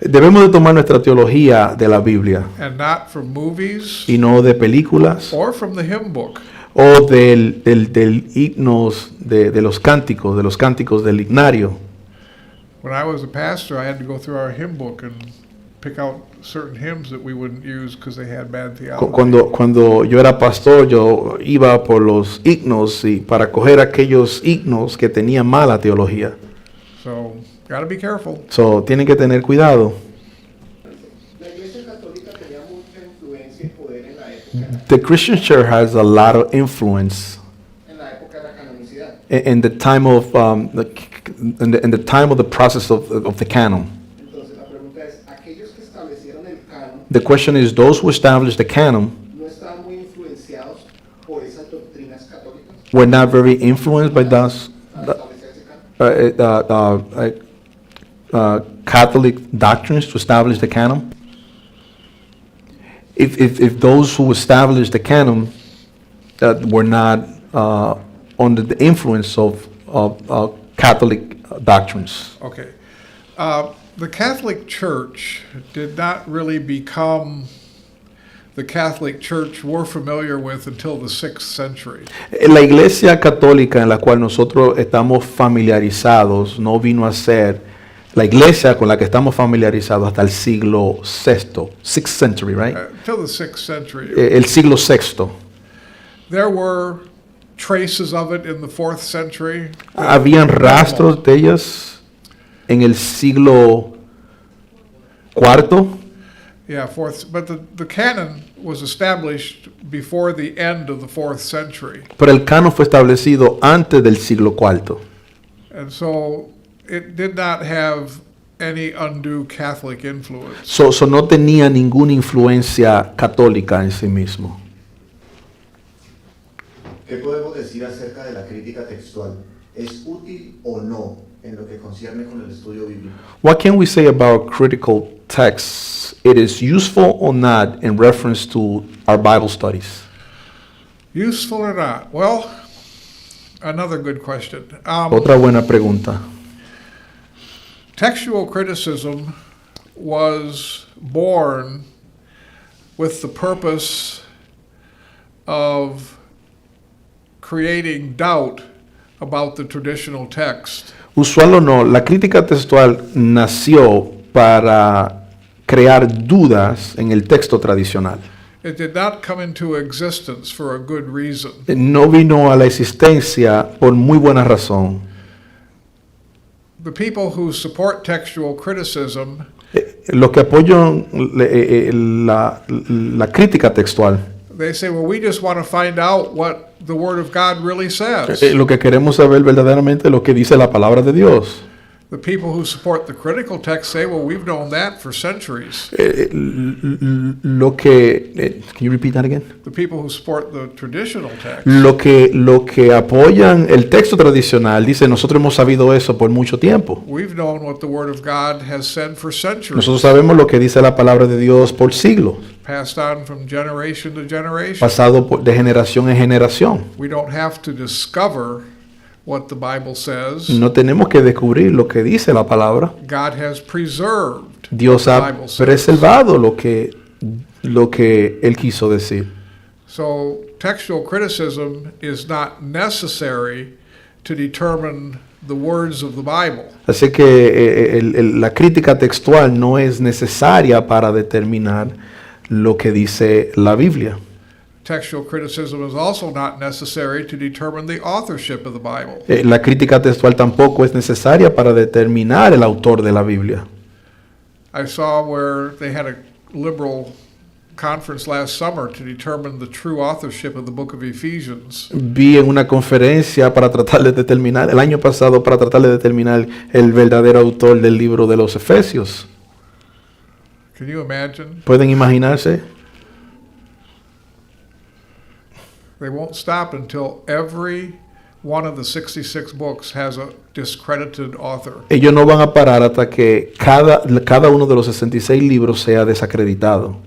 S2: Debemos de tomar nuestra teología de la Biblia
S1: and not from movies
S2: y no de películas
S1: or from the hymn book.
S2: o del himnos, de los cánticos del himnario.
S1: When I was a pastor, I had to go through our hymn book and pick out certain hymns that we wouldn't use because they had bad theology.
S2: Cuando yo era pastor, yo iba por los himnos y para coger aquellos himnos que tenían mala teología.
S1: So, gotta be careful.
S2: Tienen que tener cuidado.
S3: La Iglesia Católica tenía mucha influencia y poder en la época,
S2: The Christian church has a lot of influence
S3: en la época de la canonicidad.
S2: in the time of in the time of the process of the canon.
S3: Entonces la pregunta es, aquellos que establecieron el canon
S2: The question is, those who established the canon
S3: no estaban muy influenciados por esas doctrinas católicas
S2: were not very influenced by those
S3: para establecer ese canon.
S2: Catholic doctrines to establish the canon. If those who established the canon were not under the influence of Catholic doctrines.
S1: Okay. The Catholic Church did not really become the Catholic Church we're familiar with until the 6th century.
S2: La iglesia católica en la cual nosotros estamos familiarizados no vino a ser la iglesia con la que estamos familiarizados hasta el siglo VI, 6th century, right?
S1: Till the 6th century.
S2: El siglo VI.
S1: There were traces of it in the 4th century.
S2: Habían rastros de ellas en el siglo IV.
S1: Yeah, but the canon was established before the end of the 4th century.
S2: Pero el canon fue establecido antes del siglo IV.
S1: And so it did not have any undue Catholic influence.
S2: So no tenía ninguna influencia católica en sí mismo.
S4: ¿Qué podemos decir acerca de la crítica textual? ¿Es útil o no en lo que concierne con el estudio bíblico?
S2: What can we say about critical texts? It is useful or not in reference to our Bible studies?
S1: Useful or not? Well, another good question.
S2: Otra buena pregunta.
S1: Textual criticism was born with the purpose of creating doubt about the traditional text.
S2: Usual o no, la crítica textual nació para crear dudas en el texto tradicional.
S1: It did not come into existence for a good reason.
S2: No vino a la existencia por muy buena razón.
S1: The people who support textual criticism
S2: Los que apoyan la crítica textual,
S1: they say, well, we just want to find out what the Word of God really says.
S2: lo que queremos saber verdaderamente es lo que dice la palabra de Dios.
S1: The people who support the critical text say, well, we've known that for centuries.
S2: Can you repeat that again?
S1: The people who support the traditional text
S2: Lo que apoyan el texto tradicional dice, nosotros hemos sabido eso por mucho tiempo.
S1: we've known what the Word of God has said for centuries,
S2: Nosotros sabemos lo que dice la palabra de Dios por siglos,
S1: passed on from generation to generation.
S2: pasado de generación en generación.
S1: We don't have to discover what the Bible says.
S2: No tenemos que descubrir lo que dice la palabra.
S1: God has preserved
S2: Dios
S1: what the
S2: ha
S1: Bible says.
S2: preservado lo que Él quiso decir.
S1: So textual criticism is not necessary to determine the words of the Bible.
S2: Así que la crítica textual no es necesaria para determinar lo que dice la Biblia.
S1: Textual criticism is also not necessary to determine the authorship of the Bible.
S2: La crítica textual tampoco es necesaria para determinar el autor de la Biblia.
S1: I saw where they had a liberal conference last summer to determine the true authorship of the book of Ephesians.
S2: Vi en una conferencia para tratar de determinar, el año pasado, para tratar de determinar el verdadero autor del libro de los Efesios.
S1: Can you imagine?
S2: ¿Pueden imaginarse?
S1: They won't stop until every one of the 66 books has a discredited author.
S2: Ellos no van a parar hasta que cada uno de los 66 libros sea desacreditado.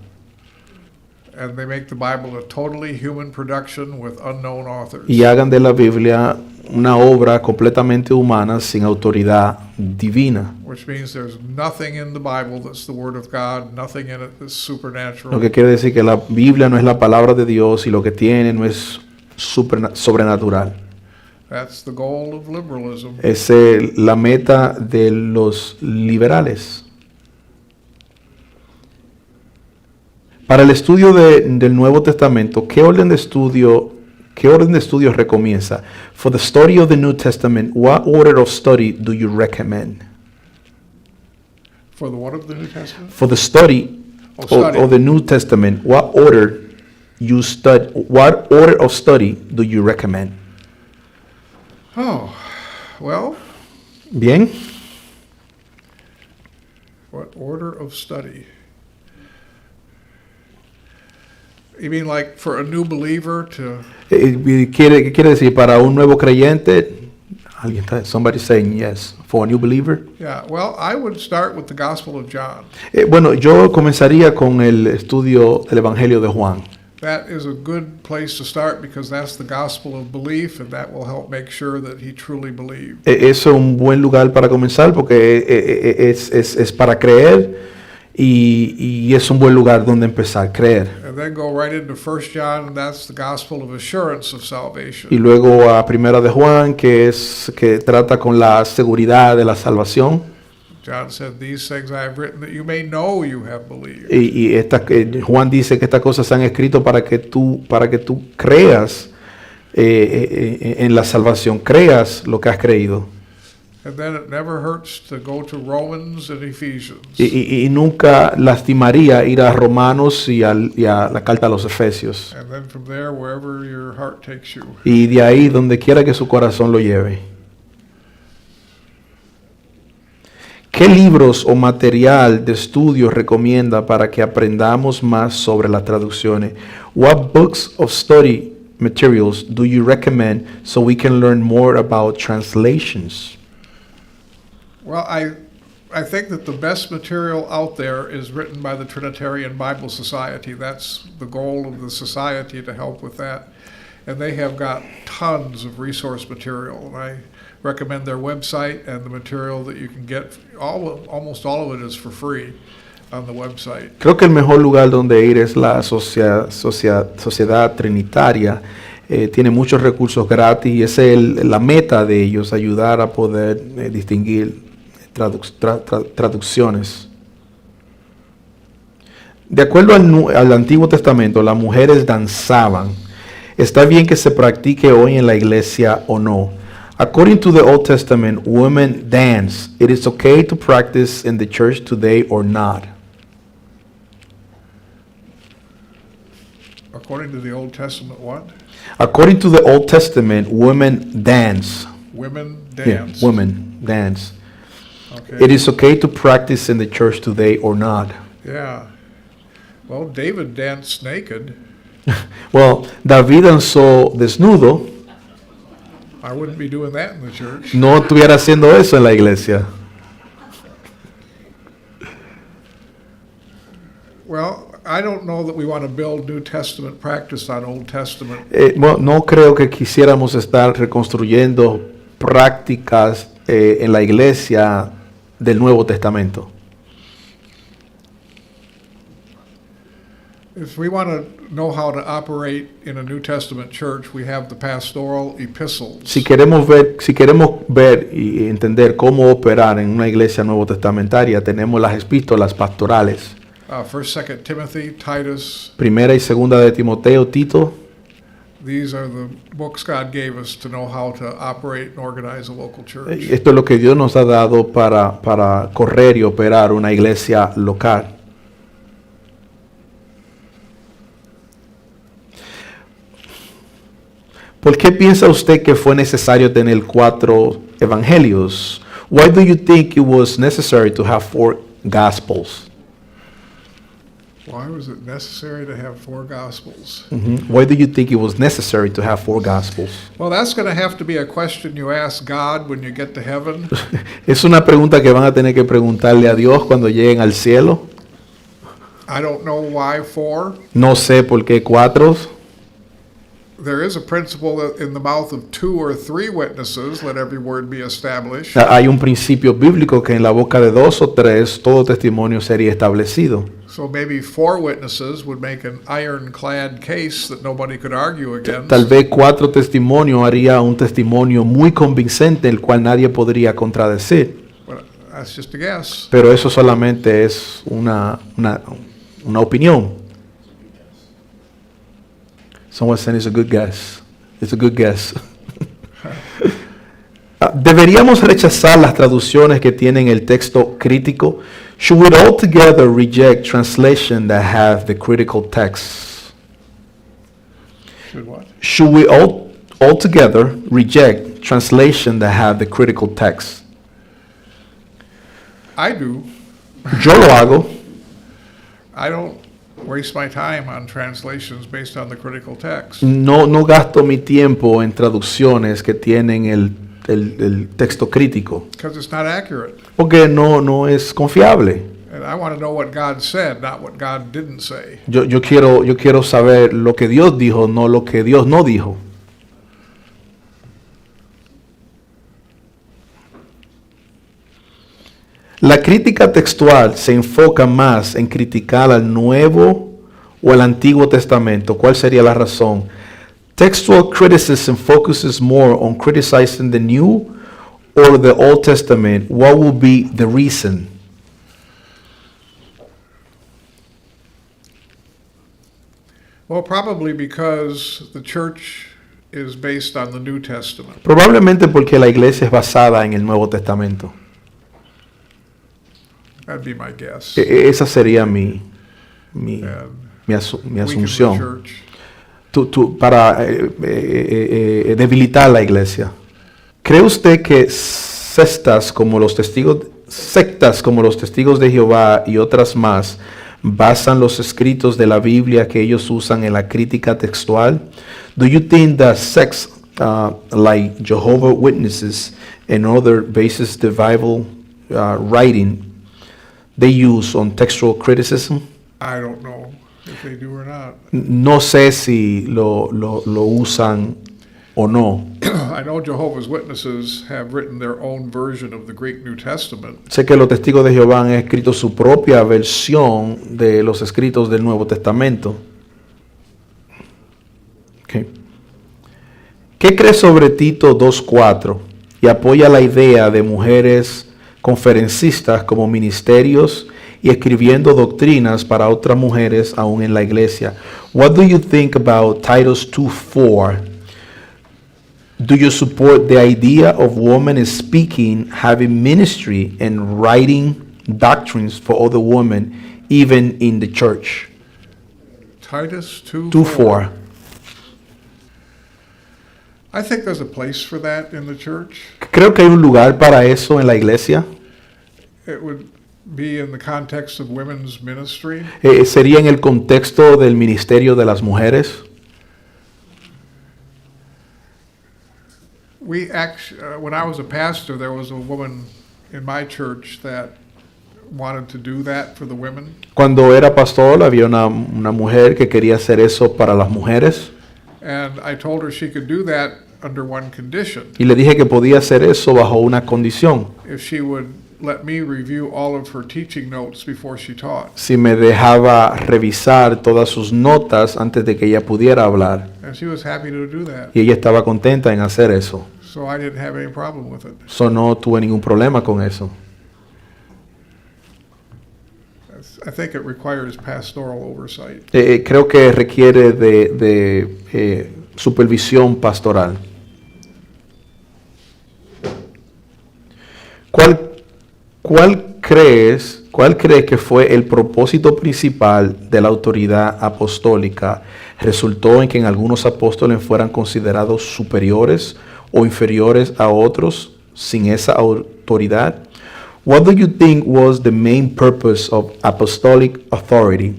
S1: And they make the Bible a totally human production with unknown authors.
S2: Y hagan de la Biblia una obra completamente humana sin autoridad divina.
S1: Which means there's nothing in the Bible that's the Word of God, nothing in it that's supernatural.
S2: Lo que quiere decir que la Biblia no es la palabra de Dios y lo que tiene no es sobrenatural.
S1: That's the goal of liberalism.
S2: Es la meta de los liberales. Para el estudio del Nuevo Testamento, ¿qué orden de estudio recomienda? For the study of the New Testament, what order of study do you recommend?
S1: For the what of the New Testament?
S2: For the study of the New Testament, what order of study do you recommend?
S1: Oh, well,
S2: Bien.
S1: what order of study? You mean like for a new believer to...
S2: ¿Qué quiere decir para un nuevo creyente? Somebody saying yes. For a new believer.
S1: Yeah, well, I would start with the Gospel of John.
S2: Bueno, yo comenzaría con el estudio del Evangelio de Juan.
S1: That is a good place to start because that's the gospel of belief and that will help make sure that he truly believed.
S2: Eso es un buen lugar para comenzar porque es para creer y es un buen lugar donde empezar, creer.
S1: And then go right into 1 John, and that's the gospel of assurance of salvation.
S2: Y luego a Primera de Juan, que trata con la seguridad de la salvación.
S1: John said, "These things I have written that you may know you have believed."
S2: Juan dice que estas cosas se han escrito para que tú creas en la salvación, creas lo que has creído.
S1: And then it never hurts to go to Romans and Ephesians.
S2: Y nunca lastimaría ir a Romanos y a la carta a los Efesios.
S1: And then from there, wherever your heart takes you.
S2: Y de ahí, donde quiera que su corazón lo lleve. ¿Qué libros o material de estudio recomienda para que aprendamos más sobre las traducciones? What books of study materials do you recommend so we can learn more about translations?
S1: Well, I think that the best material out there is written by the Trinitarian Bible Society. That's the goal of the society, to help with that. And they have got tons of resource material. And I recommend their website and the material that you can get. Almost all of it is for free on the website.
S2: Creo que el mejor lugar donde ir es la Sociedad Trinitaria. Tiene muchos recursos gratis y esa es la meta de ellos, ayudar a poder distinguir traducciones. De acuerdo al Antiguo Testamento, las mujeres danzaban. ¿Está bien que se practique hoy en la iglesia o no? According to the Old Testament, women dance. It is okay to practice in the church today or not.
S1: According to the Old Testament, what?
S2: According to the Old Testament, women dance.
S1: Women
S2: Yeah,
S1: dance.
S2: women dance.
S1: Okay.
S2: It is okay to practice in the church today or not.
S1: Yeah. Well, David danced naked.
S2: Well, David danzó desnudo.
S1: I wouldn't be doing that in the church.
S2: No estuviera haciendo eso en la iglesia.
S1: Well, I don't know that we want to build New Testament practice on Old Testament.
S2: Bueno, no creo que quisiéramos estar reconstruyendo prácticas en la iglesia del Nuevo Testamento.
S1: If we want to know how to operate in a New Testament church, we have the pastoral epistles.
S2: Si queremos ver y entender cómo operar en una iglesia nuevo testamentaria, tenemos las epístolas pastorales.
S1: First, Second Timothy, Titus.
S2: Primera y segunda de Timoteo, Tito.
S1: These are the books God gave us to know how to operate and organize a local church.
S2: Esto es lo que Dios nos ha dado para correr y operar una iglesia local. ¿Por qué piensa usted que fue necesario tener 4 evangelios? Why do you think it was necessary to have 4 gospels?
S1: Why was it necessary to have 4 gospels?
S2: Why do you think it was necessary to have 4 gospels?
S1: Well, that's going to have to be a question you ask God when you get to heaven.
S2: Es una pregunta que van a tener que preguntarle a Dios cuando lleguen al cielo.
S1: I don't know why 4.
S2: No sé por qué 4.
S1: There is a principle that in the mouth of 2 or 3 witnesses, let every word be established.
S2: Hay un principio bíblico que en la boca de 2 o 3 todo testimonio sería establecido.
S1: So maybe 4 witnesses would make an ironclad case that nobody could argue against.
S2: Tal vez 4 testimonios haría un testimonio muy convincente el cual nadie podría contradecir.
S1: But that's just a guess.
S2: Pero eso solamente es una opinión. Someone said it's a good guess. It's a good guess. ¿Deberíamos rechazar las traducciones que tienen el texto crítico? Should we altogether reject translation that have the critical text?
S1: Should what?
S2: Should we altogether reject translation that have the critical text?
S1: I do.
S2: Yo lo hago.
S1: I don't waste my time on translations based on the critical text.
S2: No gasto mi tiempo en traducciones que tienen el texto crítico,
S1: Because it's not accurate.
S2: porque no es confiable.
S1: And I want to know what God said, not what God didn't say.
S2: Yo quiero saber lo que Dios dijo, no lo que Dios no dijo. La crítica textual se enfoca más en criticar al Nuevo o al Antiguo Testamento. ¿Cuál sería la razón? Textual criticism focuses more on criticizing the New or the Old Testament. What would be the reason?
S1: Well, probably because the church is based on the New Testament.
S2: Probablemente porque la iglesia es basada en el Nuevo Testamento.
S1: That'd be my guess.
S2: Esa sería mi
S1: And
S2: asunción.
S1: weaken the church.
S2: Para debilitar la iglesia. ¿Cree usted que sectas como los testigos de Jehová y otras más basan los escritos de la Biblia que ellos usan en la crítica textual? Do you think that sects like Jehovah's Witnesses and other bases the Bible writing they use on textual criticism?
S1: I don't know if they do or not.
S2: No sé si lo usan o no.
S1: I know Jehovah's Witnesses have written their own version of the Greek New Testament.
S2: Sé que los testigos de Jehová han escrito su propia versión de los escritos del Nuevo Testamento. Okay. ¿Qué cree sobre Tito 2:4 y apoya la idea de mujeres conferencistas como ministerios y escribiendo doctrinas para otras mujeres aún en la iglesia. What do you think about Titus 2:4? Do you support the idea of women speaking, having ministry, and writing doctrines for other women, even in the church?
S1: Titus
S2: 2:4.
S1: I think there's a place for that in the church.
S2: Creo que hay un lugar para eso en la iglesia.
S1: It would be in the context of women's ministry.
S2: Sería en el contexto del ministerio de las mujeres.
S1: When I was a pastor, there was a woman in my church that wanted to do that for the women.
S2: Cuando era pastor había una mujer que quería hacer eso para las mujeres
S1: And I told her she could do that under one condition.
S2: y le dije que podía hacer eso bajo una condición:
S1: If she would let me review all of her teaching notes before she taught.
S2: si me dejaba revisar todas sus notas antes de que ella pudiera hablar.
S1: And she was happy to do that.
S2: Y ella estaba contenta en hacer eso.
S1: So I didn't have any problem with it.
S2: So no tuve ningún problema con eso.
S1: I think it requires pastoral oversight.
S2: Creo que requiere de supervisión pastoral. ¿Cuál crees que fue el propósito principal de la autoridad apostólica? ¿Resultó en que en algunos apóstoles fueran considerados superiores o inferiores a otros sin esa autoridad? What do you think was the main purpose of apostolic authority?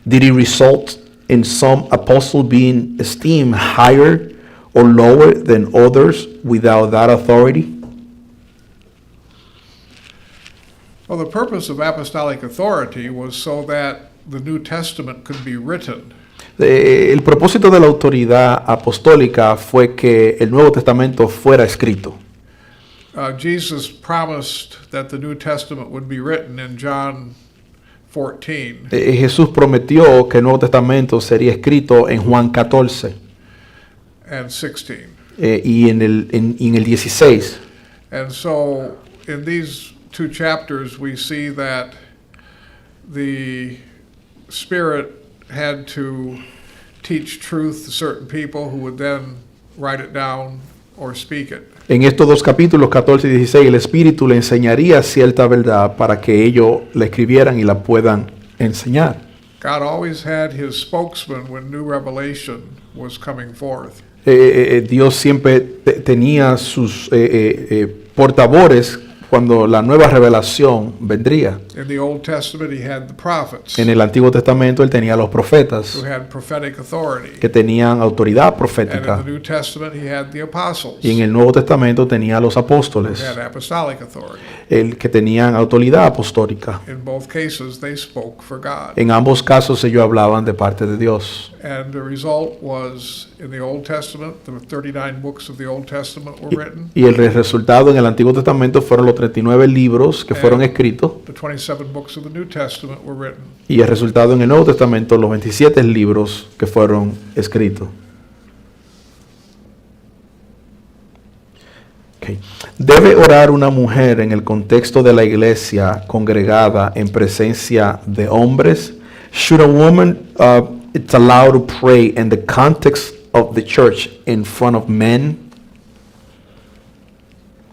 S2: Did it result in some apostle being esteemed higher or lower than others without that authority?
S1: Well, the purpose of apostolic authority was so that the New Testament could be written.
S2: El propósito de la autoridad apostólica fue que el Nuevo Testamento fuera escrito.
S1: Jesus promised that the New Testament would be written in John 14.
S2: Jesús prometió que el Nuevo Testamento sería escrito en Juan 14
S1: And 16.
S2: Y en el 16.
S1: And so in these two chapters, we see that the Spirit had to teach truth to certain people who would then write it down or speak it.
S2: En estos dos capítulos, 14 y 16, el Espíritu le enseñaría cierta verdad para que ellos la escribieran y la puedan enseñar.
S1: God always had his spokesman when new revelation was coming forth.
S2: Dios siempre tenía sus portavoces cuando la nueva revelación vendría.
S1: In the Old Testament, he had the prophets
S2: En el Antiguo Testamento él tenía a los profetas
S1: who had prophetic authority.
S2: que tenían autoridad
S1: And in
S2: profética.
S1: the New Testament, he had the apostles
S2: Y en el Nuevo Testamento tenía a los
S1: who
S2: apóstoles,
S1: had apostolic authority.
S2: el que tenían autoridad apostólica.
S1: In both cases, they spoke for God.
S2: En ambos casos ellos hablaban de parte de Dios.
S1: And the result was, in the Old Testament, the 39 books of the Old Testament were written.
S2: Y el resultado en el Antiguo Testamento fueron los 39 libros que fueron escritos.
S1: The 27 books of the New Testament were written.
S2: Y el resultado en el Nuevo Testamento, los 27 libros que fueron escritos. Okay. ¿Debe orar una mujer en el contexto de la iglesia congregada en presencia de hombres? Should a woman it's allowed to pray in the context of the church in front of men?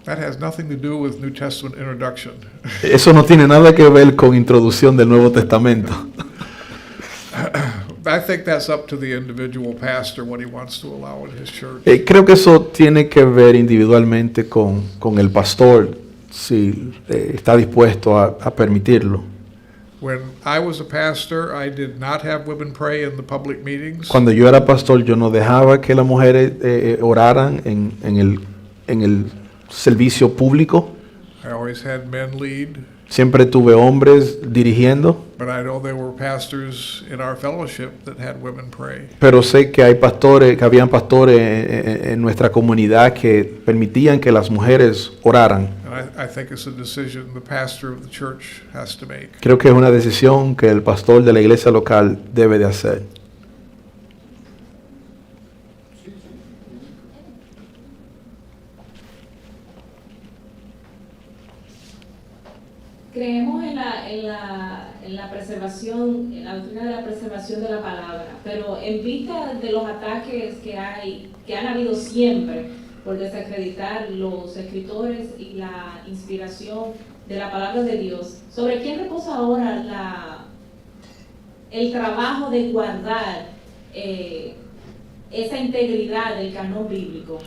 S1: That has nothing to do with New Testament introduction.
S2: Eso no tiene nada que ver con introducción del Nuevo Testamento.
S1: I think that's up to the individual pastor what he wants to allow in his church.
S2: Creo que eso tiene que ver individualmente con el pastor, si está dispuesto a permitirlo.
S1: When I was a pastor, I did not have women pray in the public meetings.
S2: Cuando yo era pastor, yo no dejaba que las mujeres oraran en el servicio público.
S1: I always had men lead,
S2: Siempre tuve hombres dirigiendo,
S1: but I know there were pastors in our fellowship that had women pray.
S2: pero sé que habían pastores en nuestra comunidad que permitían que las mujeres oraran.
S1: And I think it's a decision the pastor of the church has to make.
S2: Creo que es una decisión que el pastor de la iglesia local debe de hacer.
S5: Creemos en la preservación, en la doctrina de la preservación de la palabra, pero en vista de los ataques que han habido siempre por desacreditar los escritores y la inspiración de la palabra de Dios, ¿sobre quién reposa ahora el trabajo de guardar esa integridad del canon bíblico?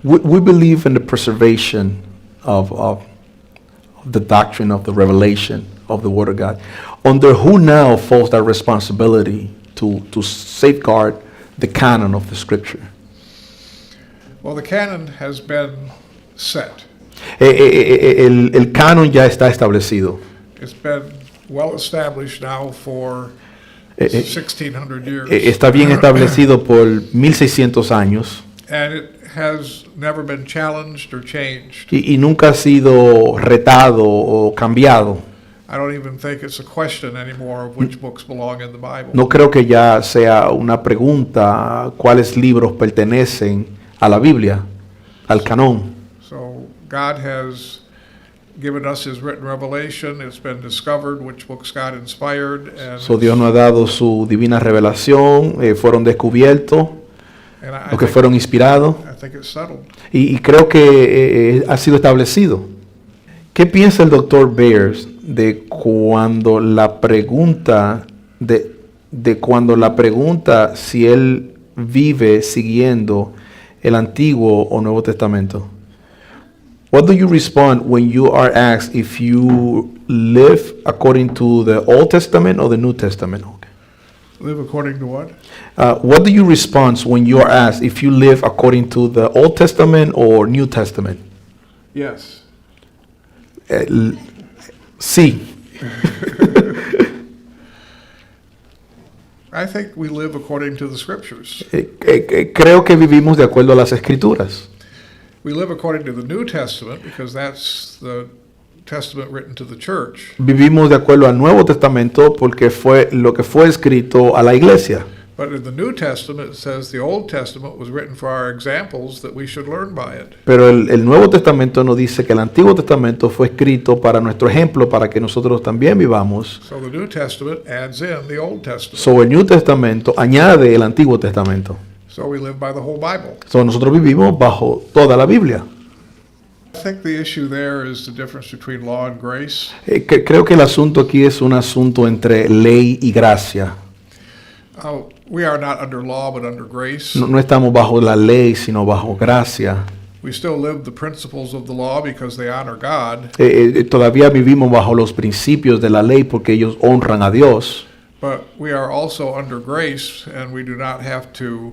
S2: We believe in the preservation of the doctrine of the revelation of the Word of God. Under who now falls that responsibility to safeguard the canon of the Scripture?
S1: Well, the canon has been set.
S2: El canon ya está establecido.
S1: It's been well established now for
S2: Eh,
S1: 1600 years.
S2: Está bien establecido por 1600 años
S1: And it has never been challenged or changed.
S2: y nunca ha sido retado o cambiado.
S1: I don't even think it's a question anymore of which books belong in the Bible.
S2: No creo que ya sea una pregunta cuáles libros pertenecen a la Biblia, al canón.
S1: So God has given us His written revelation. It's been discovered which books God inspired, and,
S2: So Dios nos ha dado su divina revelación, fueron descubiertos,
S1: and
S2: los que fueron inspirados,
S1: I think it's settled.
S2: y creo que ha sido establecido. ¿Qué piensa el doctor Beers de cuando la pregunta si él vive siguiendo el Antiguo o Nuevo Testamento? What do you respond when you are asked if you live according to the Old Testament or the New Testament? Okay.
S1: Live according to what?
S2: What do you respond when you are asked if you live according to the Old Testament or New Testament?
S1: Yes.
S2: Sí.
S1: I think we live according to the Scriptures.
S2: Creo que vivimos de acuerdo a las Escrituras.
S1: We live according to the New Testament because that's the Testament written to the church.
S2: Vivimos de acuerdo al Nuevo Testamento porque fue lo que fue escrito a la iglesia.
S1: But in the New Testament, it says the Old Testament was written for our examples that we should learn by it.
S2: Pero el Nuevo Testamento nos dice que el Antiguo Testamento fue escrito para nuestro ejemplo, para que nosotros también vivamos.
S1: So the New Testament adds in the Old Testament.
S2: So el Nuevo Testamento añade el Antiguo Testamento.
S1: So we live by the whole Bible.
S2: So nosotros vivimos bajo toda la Biblia.
S1: I think the issue there is the difference between law and grace.
S2: Creo que el asunto aquí es un asunto entre ley y gracia.
S1: We are not under law, but under grace.
S2: No estamos bajo la ley, sino bajo gracia.
S1: We still live the principles of the law because they honor God,
S2: Todavía vivimos bajo los principios de la ley porque ellos honran a Dios.
S1: but we are also under grace, and we do not have to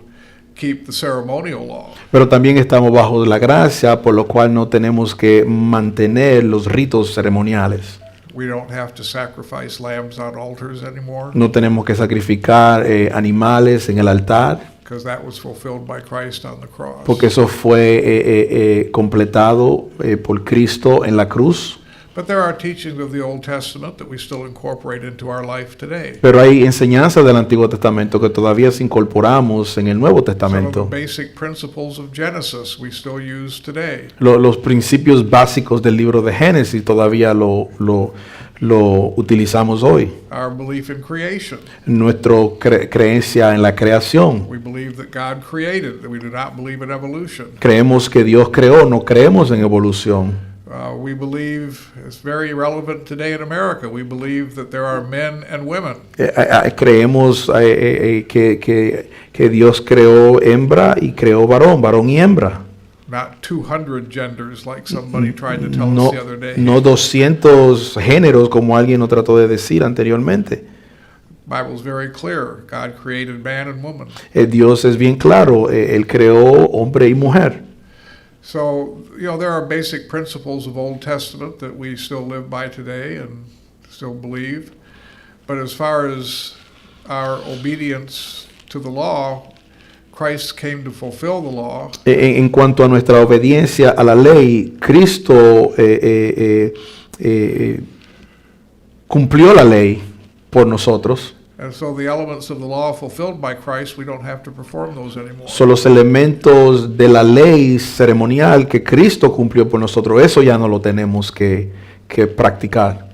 S1: keep the ceremonial law.
S2: Pero también estamos bajo la gracia, por lo cual no tenemos que mantener los ritos ceremoniales.
S1: We don't have to sacrifice lambs on altars anymore
S2: No tenemos que sacrificar animales en el altar,
S1: because that was fulfilled by Christ on the cross.
S2: porque eso fue completado por Cristo en la cruz.
S1: But there are teachings of the Old Testament that we still incorporate into our life today.
S2: Pero hay enseñanzas del Antiguo Testamento que todavía se incorporamos en el Nuevo
S1: Some of the
S2: Testamento.
S1: basic principles of Genesis we still use today.
S2: Los principios básicos del libro de Génesis todavía lo utilizamos hoy.
S1: Our belief in creation.
S2: Nuestra creencia en la creación.
S1: We believe that God created, that we do not believe in evolution.
S2: Creemos que Dios creó, no creemos en evolución.
S1: We believe, it's very relevant today in America, we believe that there are men and women.
S2: Creemos que Dios creó hembra y creó varón, varón y hembra.
S1: Not 200 genders like somebody tried to tell us
S2: No,
S1: the other day.
S2: no 200 géneros como alguien nos trató de decir anteriormente.
S1: Bible's very clear. God created man and woman.
S2: Dios es bien claro, Él creó hombre y mujer.
S1: So, there are basic principles of Old Testament that we still live by today and still believe. But as far as our obedience to the law, Christ came to fulfill the law.
S2: En cuanto a nuestra obediencia a la ley, Cristo cumplió la ley por nosotros.
S1: And so the elements of the law fulfilled by Christ, we don't have to perform those anymore.
S2: Son los elementos de la ley ceremonial que Cristo cumplió por nosotros. Eso ya no lo tenemos que que practicar.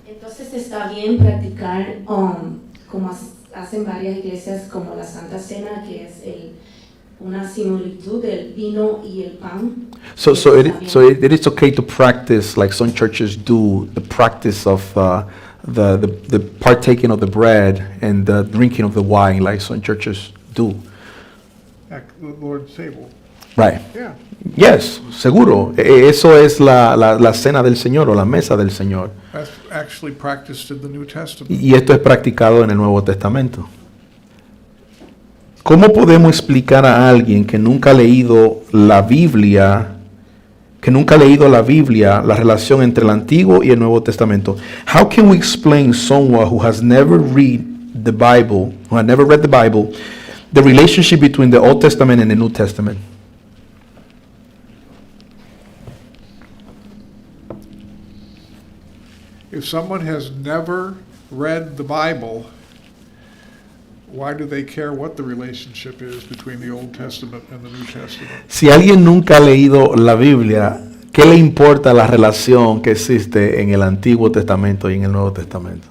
S6: Entonces está bien practicar como hacen varias iglesias como la Santa Cena, que es una similitud del vino y el pan.
S2: So it is okay to practice like some churches do, the practice of the partaking of the bread and the drinking of the wine, like some churches do.
S1: At the Lord's table.
S2: Right.
S1: Yeah.
S2: Yes, seguro. Eso es la cena del Señor o la mesa del Señor.
S1: That's actually practiced in the New Testament.
S2: Y esto es practicado en el Nuevo Testamento. ¿Cómo podemos explicar a alguien que nunca ha leído la Biblia, la relación entre el Antiguo y el Nuevo Testamento? How can we explain someone who has never read the Bible, the relationship between the Old Testament and the New Testament?
S1: If someone has never read the Bible, why do they care what the relationship is between the Old Testament and the New Testament?
S2: Si alguien nunca ha leído la Biblia, ¿qué le importa la relación que existe en el Antiguo Testamento y en el Nuevo Testamento?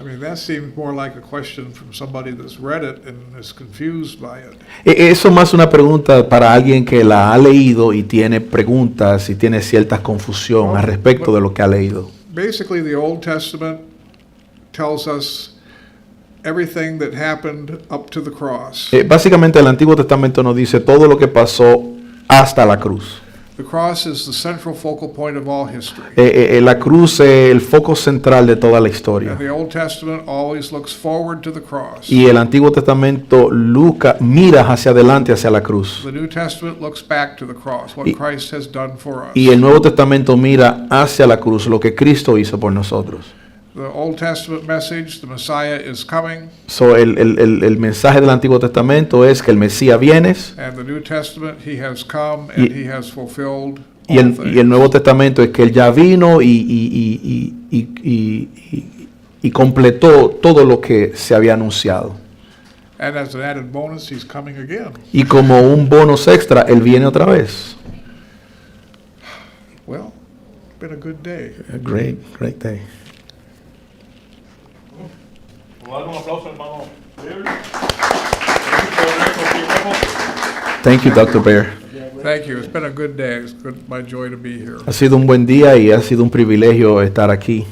S1: I mean, that seems more like a question from somebody that's read it and is confused by it.
S2: Eso más una pregunta para alguien que la ha leído y tiene preguntas y tiene cierta confusión al respecto de lo que ha leído.
S1: Basically, the Old Testament tells us everything that happened up to the cross.
S2: Básicamente el Antiguo Testamento nos dice todo lo que pasó hasta la cruz.
S1: The cross is the central focal point of all history.
S2: La cruz es el foco central de toda la historia.
S1: And the Old Testament always looks forward to the cross.
S2: Y el Antiguo Testamento mira hacia adelante, hacia la cruz.
S1: The New Testament looks back to the cross, what Christ has done for us.
S2: Y el Nuevo Testamento mira hacia la cruz, lo que Cristo hizo por nosotros.
S1: The Old Testament message, the Messiah is coming.
S2: So el mensaje del Antiguo Testamento es que el Mesías viene.
S1: And the New Testament, he has come and he has fulfilled
S2: Y
S1: all
S2: el
S1: things.
S2: Nuevo Testamento es que él ya vino y completó todo lo que se había anunciado.
S1: And as an added bonus, he's coming again.
S2: Y como un bonus extra, él viene otra vez.
S1: Well, it's been a good day.
S2: A great day.
S7: Vamos a dar un aplauso, hermano.
S2: Thank you, Dr. Bear.
S1: Thank you. It's been a good day. It's my joy to be here.
S2: Ha sido un buen día y ha sido un privilegio estar aquí.